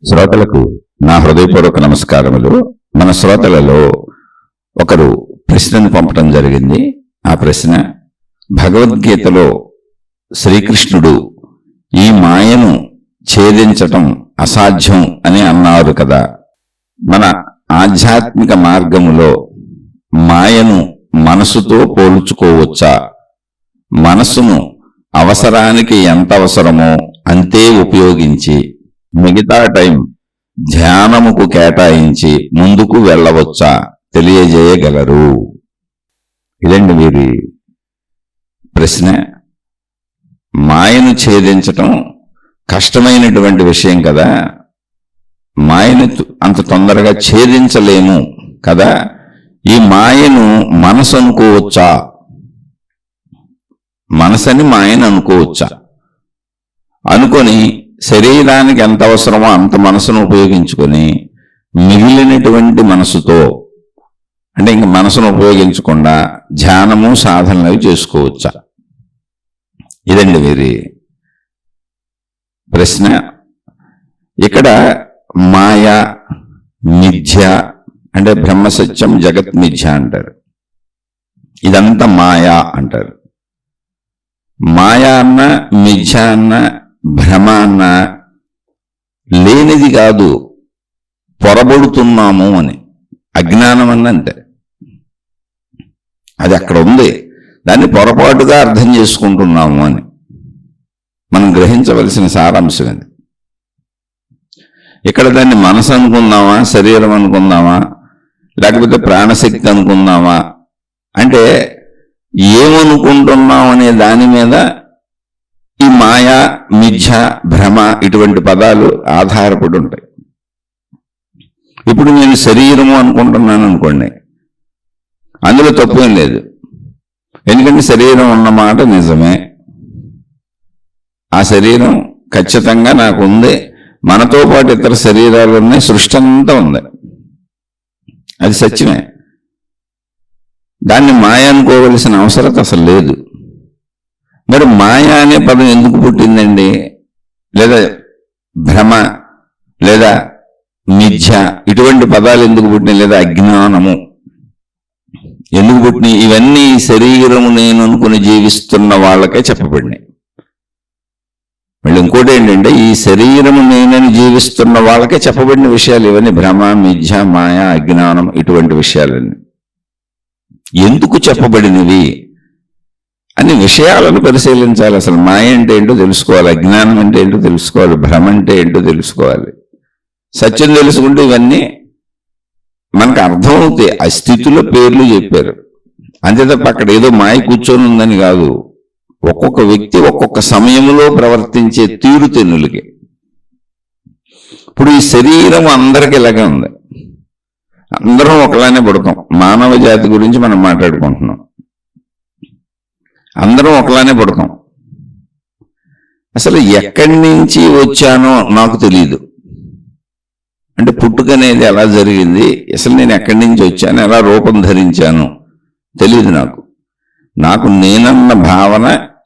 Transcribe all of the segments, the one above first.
శ్రోతలకు నా హృదయపూర్వక నమస్కారములు. మన శ్రోతలలో ఒకరు ప్రశ్నను పంపడం జరిగింది. ఆ ప్రశ్న, భగవద్గీతలో శ్రీకృష్ణుడు ఈ మాయను ఛేదించటం అసాధ్యం అని అన్నారు కదా, మన ఆధ్యాత్మిక మార్గములో మాయను మనసుతో పోల్చుకోవచ్చా? మనస్సును అవసరానికి ఎంత అవసరమో అంతే ఉపయోగించి మిగతా టైం ధ్యానముకు కేటాయించి ముందుకు వెళ్ళవచ్చా? తెలియజేయగలరు? ఇదండి వీరి ప్రశ్న. మాయను ఛేదించటం కష్టమైనటువంటి విషయం కదా, మాయను అంత తొందరగా ఛేదించలేము కదా. ఈ మాయను మనసు అనుకోవచ్చా? మనసని మాయను అనుకోవచ్చా? అనుకొని శరీరానికి ఎంత అవసరమో అంత మనసును ఉపయోగించుకొని మిగిలినటువంటి మనసుతో, అంటే ఇంక మనసును ఉపయోగించకుండా ధ్యానము సాధనలు చేసుకోవచ్చా? ఇదండి వీరి ప్రశ్న. ఇక్కడ మాయ, మిథ్య అంటే బ్రహ్మసత్యం, జగత్ మిథ్య అంటారు. ఇదంతా మాయా అంటారు. మాయా అన్న, మిథ్య అన్న, భ్రమ అన్న లేనిది కాదు, పొరబడుతున్నాము అని. అజ్ఞానం అన్నంతే, అది అక్కడ ఉంది, దాన్ని పొరపాటుగా అర్థం చేసుకుంటున్నాము అని మనం గ్రహించవలసిన సారాంశం అది. ఇక్కడ దాన్ని మనసు అనుకుందామా, శరీరం అనుకుందామా, లేకపోతే ప్రాణశక్తి అనుకుందామా అంటే ఏమనుకుంటున్నాం అనే దాని మీద ఈ మాయా, మిథ్య, భ్రమ ఇటువంటి పదాలు ఆధారపడి ఉంటాయి. ఇప్పుడు నేను శరీరము అనుకుంటున్నాను అనుకోండి, అందులో తప్పేం లేదు, ఎందుకంటే శరీరం ఉన్నమాట నిజమే, ఆ శరీరం ఖచ్చితంగా నాకు ఉంది, మనతో పాటు ఇతర శరీరాలు ఉన్నాయి, సృష్టి అంతా ఉంది, అది సత్యమే. దాన్ని మాయ అనుకోవలసిన అవసరం అసలు లేదు. మరి మాయ అనే పదం ఎందుకు పుట్టిందండి? లేదా భ్రమ, లేదా మిథ్య ఇటువంటి పదాలు ఎందుకు పుట్టినాయి? లేదా అజ్ఞానము ఎందుకు పుట్టినాయి? ఇవన్నీ శరీరము నేను అనుకుని జీవిస్తున్న వాళ్ళకే చెప్పబడినాయి. మళ్ళీ ఇంకోటి ఏంటంటే, ఈ శరీరము నేనని జీవిస్తున్న వాళ్ళకే చెప్పబడిన విషయాలు ఇవన్నీ. భ్రమ, మిథ్య, మాయ, అజ్ఞానం ఇటువంటి విషయాలన్నీ ఎందుకు చెప్పబడినవి అని విషయాలను పరిశీలించాలి. అసలు మాయ అంటే ఏంటో తెలుసుకోవాలి, అజ్ఞానం అంటే ఏంటో తెలుసుకోవాలి, భ్రమ అంటే ఏంటో తెలుసుకోవాలి. సత్యం తెలుసుకుంటే ఇవన్నీ మనకు అర్థమవుతాయి. ఆ స్థితిలో పేర్లు చెప్పారు అంతే తప్ప అక్కడ ఏదో మాయ కూర్చొని ఉందని కాదు. ఒక్కొక్క వ్యక్తి ఒక్కొక్క సమయంలో ప్రవర్తించే తీరుతెన్నులకి. ఇప్పుడు ఈ శరీరం అందరికీ ఇలాగే ఉంది, అందరం ఒకలానే పుడతాం. మానవ జాతి గురించి మనం మాట్లాడుకుంటున్నాం, అందరం ఒకలానే పుడతాం. అసలు ఎక్కడి నుంచి వచ్చానో నాకు తెలియదు. అంటే పుట్టుక అనేది ఎలా జరిగింది, అసలు నేను ఎక్కడి నుంచి వచ్చాను, ఎలా రూపం ధరించాను తెలియదు నాకు. నాకు నేనన్న భావన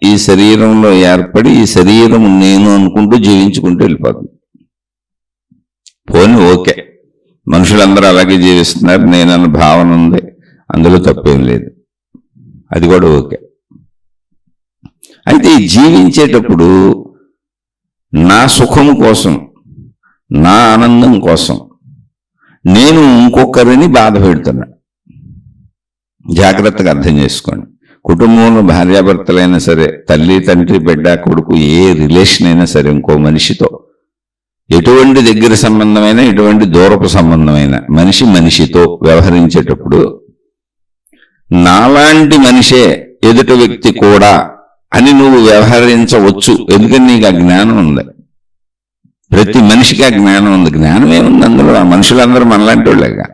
ఈ శరీరంలో ఏర్పడి ఈ శరీరం నేను అనుకుంటూ జీవించుకుంటూ వెళ్ళిపోతుంది. పోనీ ఓకే, మనుషులందరూ అలాగే జీవిస్తున్నారు, నేనన్న భావన ఉంది, అందులో తప్పేం లేదు, అది కూడా ఓకే. అయితే జీవించేటప్పుడు నా సుఖం కోసం, నా ఆనందం కోసం నేను ఇంకొకరిని బాధ పెడుతున్నా. జాగ్రత్తగా అర్థం చేసుకోండి. కుటుంబంలో భార్యాభర్తలైనా సరే, తల్లి, తండ్రి, బిడ్డ, కొడుకు, ఏ రిలేషన్ అయినా సరే, ఇంకో మనిషితో ఎటువంటి దగ్గర సంబంధమైన, ఎటువంటి దూరపు సంబంధమైన మనిషితో వ్యవహరించేటప్పుడు నాలాంటి మనిషే ఎదుటి వ్యక్తి కూడా అని నువ్వు వ్యవహరించవచ్చు. ఎందుకని నీకు ఆ జ్ఞానం ఉంది. ప్రతి మనిషికి ఆ జ్ఞానం ఉంది. జ్ఞానం ఏముంది అందులో? ఆ మనుషులందరూ మనలాంటి వాళ్ళేగా.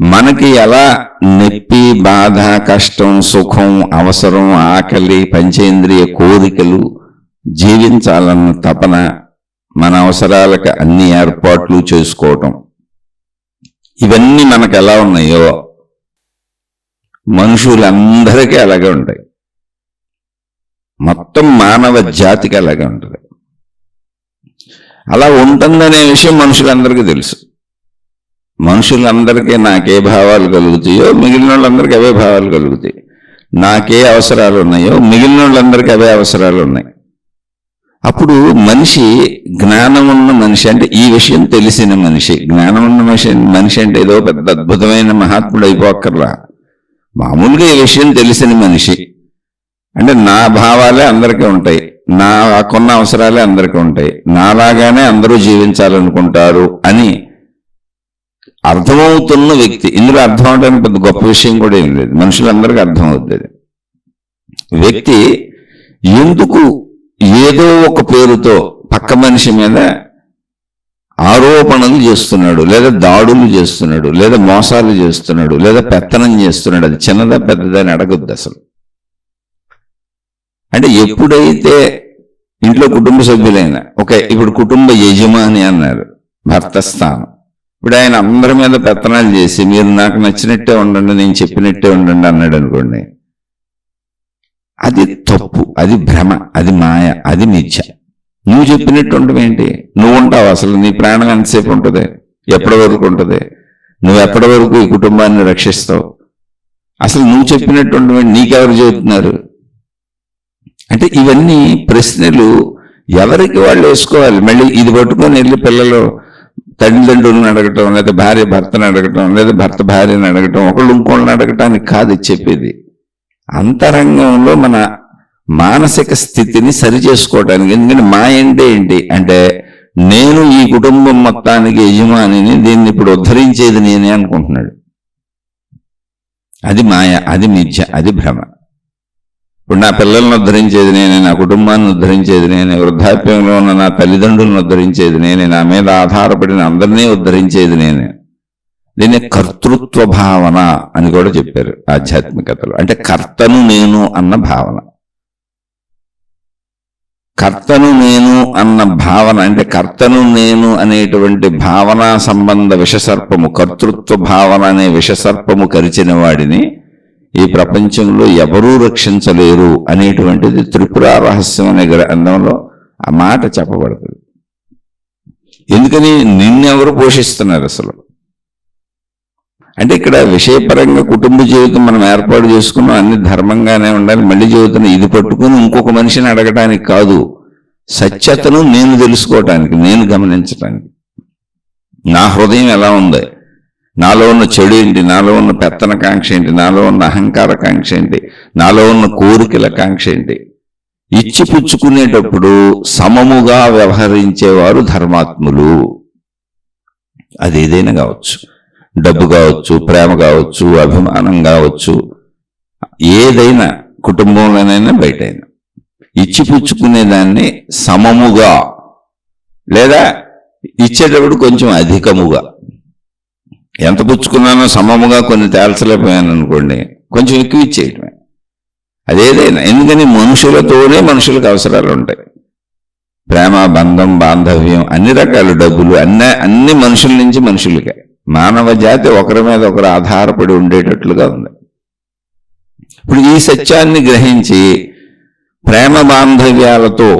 మనకి ఎలా నొప్పి, బాధ, కష్టం, సుఖం, అవసరం, ఆకలి, పంచేంద్రియ కోరికలు, జీవించాలన్న తపన, మన అవసరాలకు అన్ని ఏర్పాట్లు చేసుకోవటం, ఇవన్నీ మనకు ఎలా ఉన్నాయో మనుషులందరికీ అలాగే ఉంటాయి. మొత్తం మానవ జాతికి అలాగే ఉంటుంది. అలా ఉంటుందనే విషయం మనుషులందరికీ తెలుసు. మనుషులందరికీ నాకే భావాలు కలుగుతాయో మిగిలిన వాళ్ళందరికీ అవే భావాలు కలుగుతాయి. నాకే అవసరాలు ఉన్నాయో మిగిలిన వాళ్ళందరికీ అవే అవసరాలు ఉన్నాయి. అప్పుడు మనిషి జ్ఞానం ఉన్న మనిషి అంటే ఈ విషయం తెలిసిన మనిషి. జ్ఞానం ఉన్న మనిషి అంటే ఏదో పెద్ద అద్భుతమైన మహాత్ముడు అయిపోక్కర్లా. మామూలుగా ఈ విషయం తెలిసిన మనిషి అంటే నా భావాలే అందరికీ ఉంటాయి, నాకున్న అవసరాలే అందరికీ ఉంటాయి, నాలాగానే అందరూ జీవించాలనుకుంటారు అని అర్థమవుతున్న వ్యక్తి. ఇందులో అర్థం అవడానికి పెద్ద గొప్ప విషయం కూడా ఏం లేదు, మనుషులందరికీ అర్థమవుతుంది. వ్యక్తి ఎందుకు ఏదో ఒక పేరుతో పక్క మనిషి మీద ఆరోపణలు చేస్తున్నాడు, లేదా దాడులు చేస్తున్నాడు, లేదా మోసాలు చేస్తున్నాడు, లేదా పెత్తనం చేస్తున్నాడు, అది చిన్నదా పెద్దదని అడగొద్దు అసలు. అంటే ఎప్పుడైతే ఇంట్లో కుటుంబ సభ్యులైన ఇప్పుడు కుటుంబ యజమాని అన్నారు భర్త స్థానం. ఇప్పుడు ఆయన అందరి మీద పెత్తనాలు చేసి మీరు నాకు నచ్చినట్టే ఉండండి, నేను చెప్పినట్టే ఉండండి అన్నాడు అనుకోండి, అది తప్పు, అది భ్రమ, అది మాయ, అది మిథ్య. నువ్వు చెప్పినట్టు ఉండవేంటి? నువ్వు ఉంటావు అసలు? నీ ప్రాణం ఎంతసేపు ఉంటుంది? ఎప్పటి వరకు ఉంటుంది? నువ్వు ఎప్పటి వరకు ఈ కుటుంబాన్ని రక్షిస్తావు? అసలు నువ్వు చెప్పినట్టు ఉండవేంటి? నీకెవరు చెబుతున్నారు? అంటే ఇవన్నీ ప్రశ్నలు ఎవరికి వాళ్ళు వేసుకోవాలి. మళ్ళీ ఇది పట్టుకొని వెళ్ళి పిల్లలు తల్లిదండ్రులను అడగటం, లేదా భార్య భర్తను అడగటం, లేదా భర్త భార్యను అడగటం, ఒకళ్ళు ఇంకోళ్ళని అడగటానికి కాదు చెప్పేది. అంతరంగంలో మన మానసిక స్థితిని సరి చేసుకోవడానికి. ఎందుకంటే మాయ అంటే ఏంటి అంటే నేను ఈ కుటుంబం మొత్తానికి యజమానిని, దీన్ని ఇప్పుడు ఉద్ధరించేది నేనే అనుకుంటున్నాడు. అది మాయ, అది మిథ్య, అది భ్రమ. ఇప్పుడు నా పిల్లలను ఉద్ధరించేది నేనే, నా కుటుంబాన్ని ఉద్ధరించేది నేనే, వృద్ధాప్యంలో ఉన్న నా తల్లిదండ్రులను ఉద్ధరించేది నేనే, నా మీద ఆధారపడిన అందరినీ ఉద్ధరించేది నేనే. దీన్ని కర్తృత్వ భావన అని కూడా చెప్పారు ఆధ్యాత్మికతలో. అంటే కర్తను నేను అన్న భావన. కర్తను నేను అన్న భావన అంటే కర్తను నేను అనేటువంటి భావనా సంబంధ విషసర్పము, కర్తృత్వ భావన అనే విషసర్పము కరిచిన వాడిని ఈ ప్రపంచంలో ఎవరూ రక్షించలేరు అనేటువంటిది త్రిపుర రహస్యం అనే గ్రంథంలో ఆ మాట చెప్పబడుతుంది. ఎందుకని? నిన్నెవరు పోషిస్తున్నారు అసలు? అంటే ఇక్కడ విషయపరంగా కుటుంబ జీవితం మనం ఏర్పాటు చేసుకున్నాం, అన్ని ధర్మంగానే ఉండాలి. మళ్ళీ జీవితం ఇది పట్టుకుని ఇంకొక మనిషిని అడగటానికి కాదు, సత్యతను నేను తెలుసుకోవటానికి, నేను గమనించటానికి. నా హృదయం ఎలా ఉంది, నాలో ఉన్న చెడు ఏంటి, నాలో ఉన్న పెత్తన కాంక్ష ఏంటి, నాలో ఉన్న అహంకార కాంక్ష ఏంటి, నాలో ఉన్న కోరికల కాంక్ష ఏంటి. ఇచ్చి పుచ్చుకునేటప్పుడు సమముగా వ్యవహరించేవారు ధర్మాత్ములు. అది ఏదైనా కావచ్చు, డబ్బు కావచ్చు, ప్రేమ కావచ్చు, అభిమానం కావచ్చు, ఏదైనా కుటుంబంలోనైనా బయటైనా ఇచ్చి పుచ్చుకునేదాన్ని సమముగా, లేదా ఇచ్చేటప్పుడు కొంచెం అధికముగా. ఎంత పుచ్చుకున్నానో సమముగా కొన్ని తేల్చలేకపోయాను అనుకోండి, కొంచెం ఎక్కువ ఇచ్చేయటమే. అదేదైనా. ఎందుకని? మనుషులతోనే మనుషులకు అవసరాలు ఉంటాయి. ప్రేమ, బంధం, బాంధవ్యం, అన్ని రకాల డబ్బులు అన్ని మనుషుల నుంచి మనుషులకే. మానవ జాతి ఒకరి మీద ఒకరు ఆధారపడి ఉండేటట్లుగా ఉంది. ఇప్పుడు ఈ సత్యాన్ని గ్రహించి ప్రేమ బాంధవ్యాలతో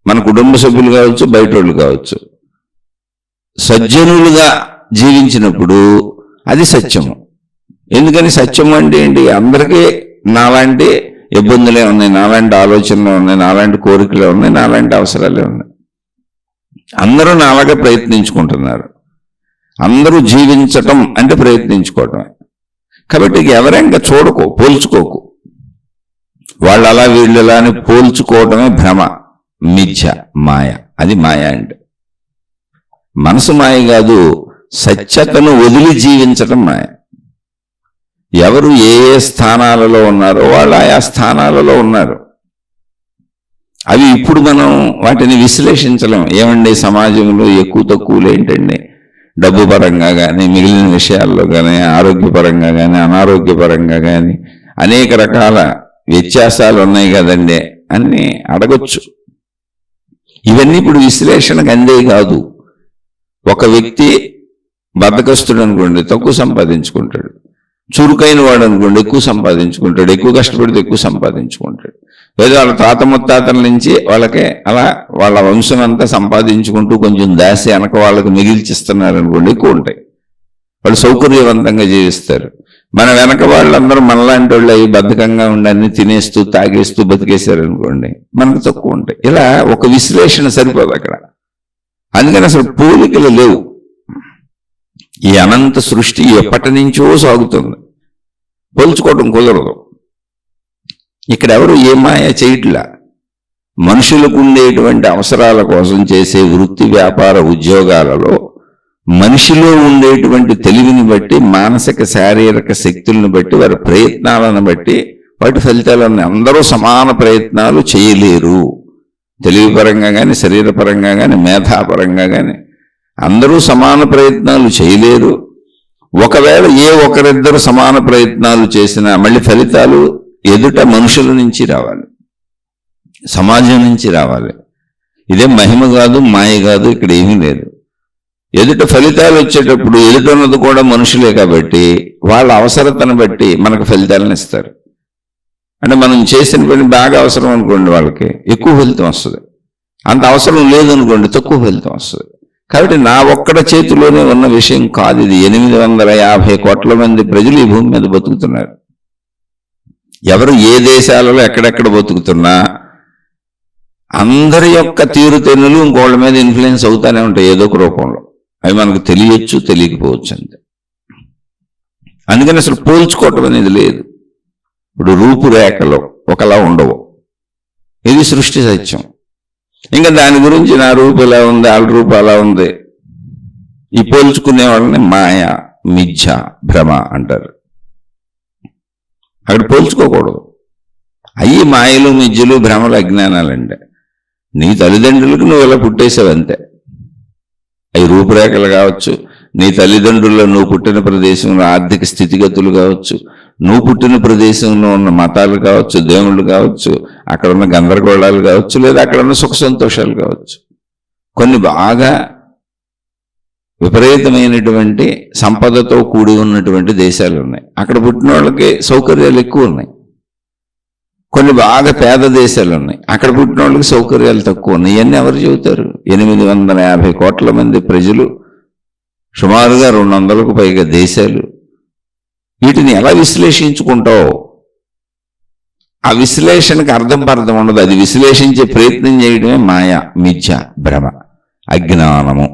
మన కుటుంబ సభ్యులు కావచ్చు, బయట వాళ్ళు కావచ్చు, సజ్జనులుగా జీవించినప్పుడు అది సత్యము. ఎందుకని? సత్యము అంటే ఏంటి? అందరికీ నాలాంటి ఇబ్బందులే ఉన్నాయి, నాలాంటి ఆలోచనలే ఉన్నాయి, నాలాంటి కోరికలే ఉన్నాయి, నాలాంటి అవసరాలే ఉన్నాయి. అందరూ నాలాగే ప్రయత్నించుకుంటున్నారు. అందరూ జీవించటం అంటే ప్రయత్నించుకోవటమే. కాబట్టి ఎవరైనా చూడకో, పోల్చుకోకు. వాళ్ళు అలా వీళ్ళు ఎలా అని పోల్చుకోవటమే భ్రమ, మిథ్య, మాయ. అది మాయ అంటే మనసు మాయ కాదు, సత్యతను వదిలి జీవించటం మాయ. ఎవరు ఏ ఏ స్థానాలలో ఉన్నారో వాళ్ళు ఆయా స్థానాలలో ఉన్నారు. అవి ఇప్పుడు మనం వాటిని విశ్లేషించలేం. ఏమండి సమాజంలో ఎక్కువ తక్కువలు ఏంటండి? డబ్బు పరంగా కానీ, మిగిలిన విషయాల్లో కానీ, ఆరోగ్యపరంగా కానీ, అనారోగ్యపరంగా కానీ అనేక రకాల వ్యత్యాసాలు ఉన్నాయి కదండి అని అడగొచ్చు. ఇవన్నీ ఇప్పుడు విశ్లేషణకు అందే కాదు. ఒక వ్యక్తి బద్ధకస్తుడు అనుకోండి, తక్కువ సంపాదించుకుంటాడు. చురుకైన వాడు అనుకోండి, ఎక్కువ సంపాదించుకుంటాడు. ఎక్కువ కష్టపడితే ఎక్కువ సంపాదించుకుంటాడు. ఏదో వాళ్ళ తాత ముత్తాతల నుంచి వాళ్ళకే అలా వాళ్ళ వంశం అంతా సంపాదించుకుంటూ కొంచెం దాసి వెనక వాళ్ళకి మిగిల్చిస్తున్నారు అనుకోండి, ఎక్కువ ఉంటాయి. వాళ్ళు సౌకర్యవంతంగా జీవిస్తారు. మన వెనక వాళ్ళందరూ మనలాంటి వాళ్ళు అవి బద్ధకంగా ఉండి అన్ని తినేస్తూ తాగేస్తూ బతికేశారు అనుకోండి, మనకు తక్కువ ఉంటాయి. ఇలా ఒక విశ్లేషణ సరిపోదు అక్కడ. అందుకని అసలు పోలికలు లేవు. ఈ అనంత సృష్టి ఎప్పటి నుంచో సాగుతుంది, పోల్చుకోవడం కుదరదు. ఇక్కడ ఎవరు ఏ మాయ చేయట్లా. మనుషులకు ఉండేటువంటి అవసరాల కోసం చేసే వృత్తి వ్యాపార ఉద్యోగాలలో మనిషిలో ఉండేటువంటి తెలివిని బట్టి, మానసిక శారీరక శక్తులను బట్టి, వారి ప్రయత్నాలను బట్టి వాటి ఫలితాలను అందరూ సమాన ప్రయత్నాలు చేయలేరు. తెలివిపరంగా కానీ, శరీరపరంగా కానీ, మేధాపరంగా కానీ అందరూ సమాన ప్రయత్నాలు చేయలేరు. ఒకవేళ ఏ ఒకరిద్దరు సమాన ప్రయత్నాలు చేసినా మళ్ళీ ఫలితాలు ఎదుట మనుషుల నుంచి రావాలి, సమాజం నుంచి రావాలి. ఇదే మహిమ కాదు, మాయ కాదు, ఇక్కడ ఏమీ లేదు. ఎదుట ఫలితాలు వచ్చేటప్పుడు ఎదుటన్నది కూడా మనుషులే కాబట్టి వాళ్ళ అవసరతను బట్టి మనకు ఫలితాలను ఇస్తారు. అంటే మనం చేసిన పని బాగా అవసరం అనుకోండి, వాళ్ళకి ఎక్కువ ఫలితం వస్తుంది. అంత అవసరం లేదనుకోండి, తక్కువ ఫలితం వస్తుంది. కాబట్టి నా ఒక్కడ చేతిలోనే ఉన్న విషయం కాదు ఇది. 850 కోట్ల మంది ప్రజలు ఈ భూమి మీద బతుకుతున్నారు. ఎవరు ఏ దేశాలలో ఎక్కడెక్కడ బతుకుతున్నా అందరి యొక్క తీరుతెన్నులు ఇంకోళ్ళ మీద ఇన్ఫ్లుయెన్స్ అవుతానే ఉంటాయి ఏదో ఒక రూపంలో. అవి మనకు తెలియచ్చు, తెలియకపోవచ్చు అంతే. అందుకని అసలు పోల్చుకోవటం అనేది లేదు. ఇప్పుడు రూపురేఖలు ఒకలా ఉండవు, ఇది సృష్టి సత్యం. ఇంకా దాని గురించి నా రూపు ఎలా ఉంది, వాళ్ళ రూపు అలా ఉంది, ఈ పోల్చుకునే వాళ్ళని మాయ, మిథ్య, భ్రమ అంటారు. అక్కడ పోల్చుకోకూడదు. అయ్యి మాయలు, మిథ్యలు, భ్రమలు, అజ్ఞానాలంటే నీ తల్లిదండ్రులకు నువ్వు ఇలా పుట్టేసావంతే. అవి రూపురేఖలు కావచ్చు, నీ తల్లిదండ్రుల్లో నువ్వు పుట్టిన ప్రదేశంలో ఆర్థిక స్థితిగతులు కావచ్చు, నువ్వు పుట్టిన ప్రదేశంలో ఉన్న మతాలు కావచ్చు, దేవుళ్ళు కావచ్చు, అక్కడ ఉన్న గందరగోళాలు కావచ్చు, లేదా అక్కడ ఉన్న సుఖ సంతోషాలు కావచ్చు. కొన్ని బాగా విపరీతమైనటువంటి సంపదతో కూడి ఉన్నటువంటి దేశాలు ఉన్నాయి, అక్కడ పుట్టిన వాళ్ళకి సౌకర్యాలు ఎక్కువ ఉన్నాయి. కొన్ని బాగా పేద దేశాలు ఉన్నాయి, అక్కడ పుట్టిన వాళ్ళకి సౌకర్యాలు తక్కువ ఉన్నాయి. ఇవన్నీ ఎవరు చెబుతారు? 850 కోట్ల మంది ప్రజలు, సుమారుగా 200కు పైగా దేశాలు. వీటిని ఎలా విశ్లేషించుకుంటావు? ఆ విశ్లేషణకు అర్థం పర్థం ఉండదు. అది విశ్లేషించే ప్రయత్నం చేయడమే మాయ, మిథ్య, భ్రమ, అజ్ఞానము.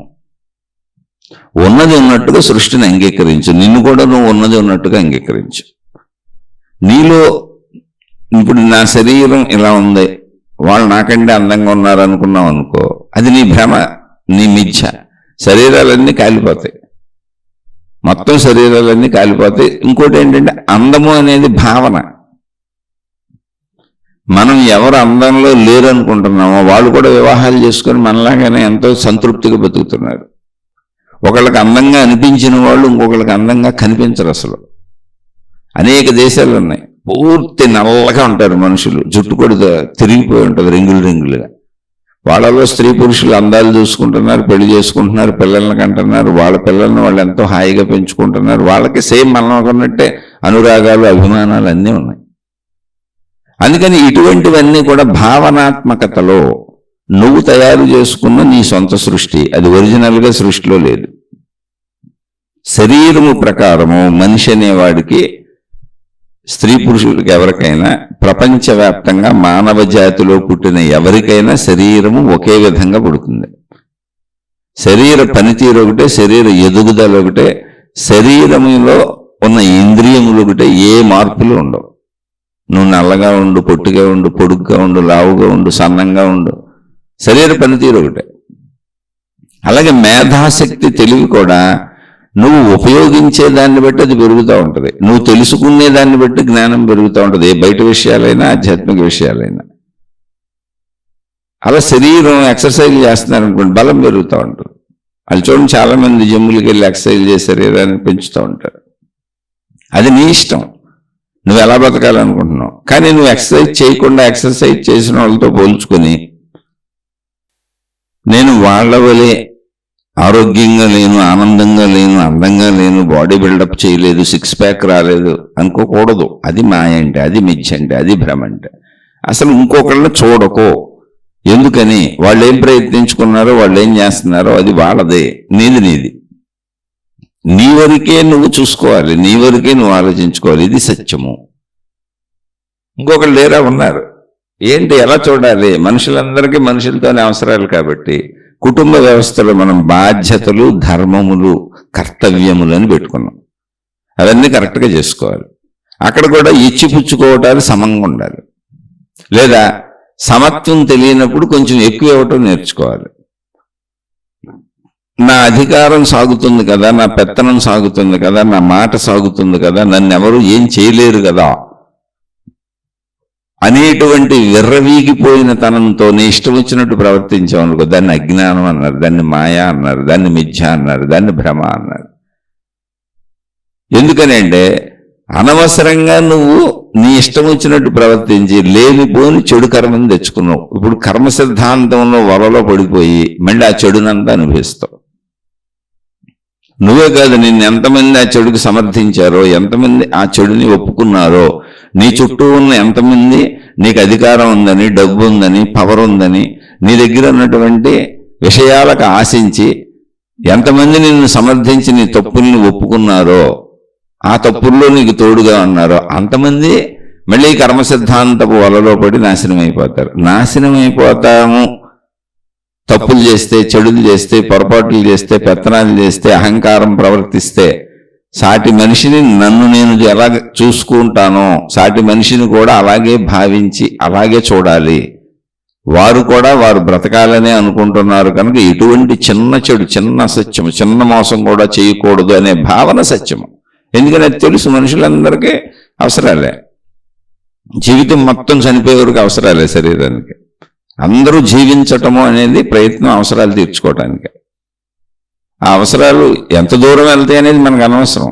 ఉన్నది ఉన్నట్టుగా సృష్టిని అంగీకరించు. నిన్ను కూడా నువ్వు ఉన్నది ఉన్నట్టుగా అంగీకరించు. నీలో ఇప్పుడు నా శరీరం ఇలా ఉంది, వాళ్ళు నాకంటే అందంగా ఉన్నారు అనుకున్నావు అనుకో, అది నీ భ్రమ, నీ మిథ్య. శరీరాలన్నీ కాలిపోతాయి, మొత్తం శరీరాలన్నీ కాలిపోతాయి. ఇంకోటి ఏంటంటే అందము అనేది భావన. మనం ఎవరు అందంలో లేరు అనుకుంటున్నామో వాళ్ళు కూడా వివాహాలు చేసుకొని మనలాగానే ఎంతో సంతృప్తిగా బతుకుతున్నారు. ఒకళ్ళకి అందంగా అనిపించిన వాళ్ళు ఇంకొకళ్ళకి అందంగా కనిపించరు అసలు. అనేక దేశాలు ఉన్నాయి, పూర్తి నల్లగా ఉంటారు మనుషులు, జుట్టు కూడా తిరిగిపోయి ఉంటుంది రింగులు రింగులుగా. వాళ్ళలో స్త్రీ పురుషులు అందాలు చూసుకుంటున్నారు, పెళ్లి చేసుకుంటున్నారు, పిల్లల్ని కంటున్నారు, వాళ్ళ పిల్లల్ని వాళ్ళు ఎంతో హాయిగా పెంచుకుంటున్నారు. వాళ్ళకి సేమ్ మనం అనుకున్నట్టే అనురాగాలు, అభిమానాలు అన్నీ ఉన్నాయి. అందుకని ఇటువంటివన్నీ కూడా భావనాత్మకతలో నువ్వు తయారు చేసుకున్న నీ సొంత సృష్టి, అది ఒరిజినల్గా సృష్టిలో లేదు. శరీరము ప్రకారము మనిషి అనేవాడికి, స్త్రీ పురుషులకి ఎవరికైనా, ప్రపంచవ్యాప్తంగా మానవ జాతిలో పుట్టిన ఎవరికైనా శరీరము ఒకే విధంగా పుడుతుంది. శరీర పనితీరు ఒకటే, శరీర ఎదుగుదల ఒకటే, శరీరములో ఉన్న ఇంద్రియములు ఒకటే, ఏ మార్పులు ఉండవు. నువ్వు నల్లగా ఉండు, పొట్టిగా ఉండు, పొడుగ్గా ఉండు, లావుగా ఉండు, సన్నంగా ఉండు, శరీర పనితీరు ఒకటే. అలాగే మేధాశక్తి, తెలివి కూడా నువ్వు ఉపయోగించే దాన్ని బట్టి అది పెరుగుతూ ఉంటుంది. నువ్వు తెలుసుకునే దాన్ని బట్టి జ్ఞానం పెరుగుతూ ఉంటుంది, ఏ బయట విషయాలైనా ఆధ్యాత్మిక విషయాలైనా. అలా శరీరం ఎక్సర్సైజ్ చేస్తున్నారు అనుకోండి, బలం పెరుగుతూ ఉంటుంది. అది చూడండి, చాలా మంది జిమ్ములకి వెళ్ళి ఎక్సర్సైజ్ చేసి శరీరాన్ని పెంచుతూ ఉంటారు. అది నీ ఇష్టం, నువ్వు ఎలా బతకాలనుకుంటున్నావు. కానీ నువ్వు ఎక్సర్సైజ్ చేయకుండా ఎక్సర్సైజ్ చేసిన వాళ్ళతో పోల్చుకొని నేను వాళ్ళ వలె ఆరోగ్యంగా లేను, ఆనందంగా లేను, అందంగా లేను, బాడీ బిల్డప్ చేయలేదు, 6 ప్యాక్ రాలేదు అనుకోకూడదు. అది మాయ అంటే, అది మిథ్య అంటే, అది భ్రమ అంటే. అసలు ఇంకొకళ్ళని చూడకో. ఎందుకని? వాళ్ళు ఏం ప్రయత్నించుకున్నారో, వాళ్ళు ఏం చేస్తున్నారో అది వాళ్ళదే, నీది. నీ వరకే నువ్వు చూసుకోవాలి, నీ వరకే నువ్వు ఆలోచించుకోవాలి. ఇది సత్యము. ఇంకొకళ్ళు లేరా ఉన్నారు. ఏంటి, ఎలా చూడాలి? మనుషులందరికీ మనుషులతోనే అవసరాలు కాబట్టి కుటుంబ వ్యవస్థలో మనం బాధ్యతలు, ధర్మములు, కర్తవ్యములు అని పెట్టుకున్నాం. అవన్నీ కరెక్ట్గా చేసుకోవాలి. అక్కడ కూడా ఇచ్చిపుచ్చుకోవటాలు సమంగా ఉండాలి. లేదా సమత్వం తెలియనప్పుడు కొంచెం ఎక్కువ ఇవ్వటం నేర్చుకోవాలి. నా అధికారం సాగుతుంది కదా, నా పెత్తనం సాగుతుంది కదా, నా మాట సాగుతుంది కదా, నన్ను ఎవరు ఏం చేయలేరు కదా అనేటువంటి విర్రవీగిపోయిన తనంతో నీ ఇష్టం వచ్చినట్టు ప్రవర్తించామనుకో, దాన్ని అజ్ఞానం అన్నారు, దాన్ని మాయా అన్నారు, దాన్ని మిథ్య అన్నారు, దాన్ని భ్రమ అన్నారు. ఎందుకనంటే అనవసరంగా నువ్వు నీ ఇష్టం వచ్చినట్టు ప్రవర్తించి లేనిపోని చెడు కర్మని తెచ్చుకున్నావు. ఇప్పుడు కర్మ సిద్ధాంతంలో వలలో పడిపోయి మళ్ళీ ఆ చెడునంతా అనుభవిస్తావు. నువ్వే కాదు, నిన్ను ఎంతమంది ఆ చెడుకు సమర్థించారో, ఎంతమంది ఆ చెడుని ఒప్పుకున్నారో, నీ చుట్టూ ఉన్న ఎంతమంది నీకు అధికారం ఉందని, డబ్బు ఉందని, పవర్ ఉందని, నీ దగ్గర ఉన్నటువంటి విషయాలకు ఆశించి ఎంతమంది నిన్ను సమర్థించి నీ తప్పుల్ని ఒప్పుకున్నారో, ఆ తప్పుల్లో నీకు తోడుగా ఉన్నారో అంతమంది మళ్ళీ కర్మ సిద్ధాంతపు వలలో పడి నాశనం అయిపోతారు. నాశనం అయిపోతాము తప్పులు చేస్తే, చెడులు చేస్తే, పొరపాట్లు చేస్తే, పెత్తనాలు చేస్తే, అహంకారం ప్రవర్తిస్తే. సాటి మనిషిని నన్ను నేను ఎలా చూసుకుంటానో సాటి మనిషిని కూడా అలాగే భావించి అలాగే చూడాలి. వారు కూడా వారు బ్రతకాలనే అనుకుంటున్నారు కనుక ఎటువంటి చిన్న చెడు, చిన్న సత్యము, చిన్న మోసం కూడా చేయకూడదు అనే భావన సత్యము. ఎందుకని అది తెలుసు, మనుషులందరికీ అవసరాలే. జీవితం మొత్తం చనిపోయే వరకు అవసరాలే శరీరానికి. అందరూ జీవించటము అనేది ప్రయత్నం, అవసరాలు తీర్చుకోవటానికి. ఆ అవసరాలు ఎంత దూరం వెళ్తాయి అనేది మనకు అనవసరం.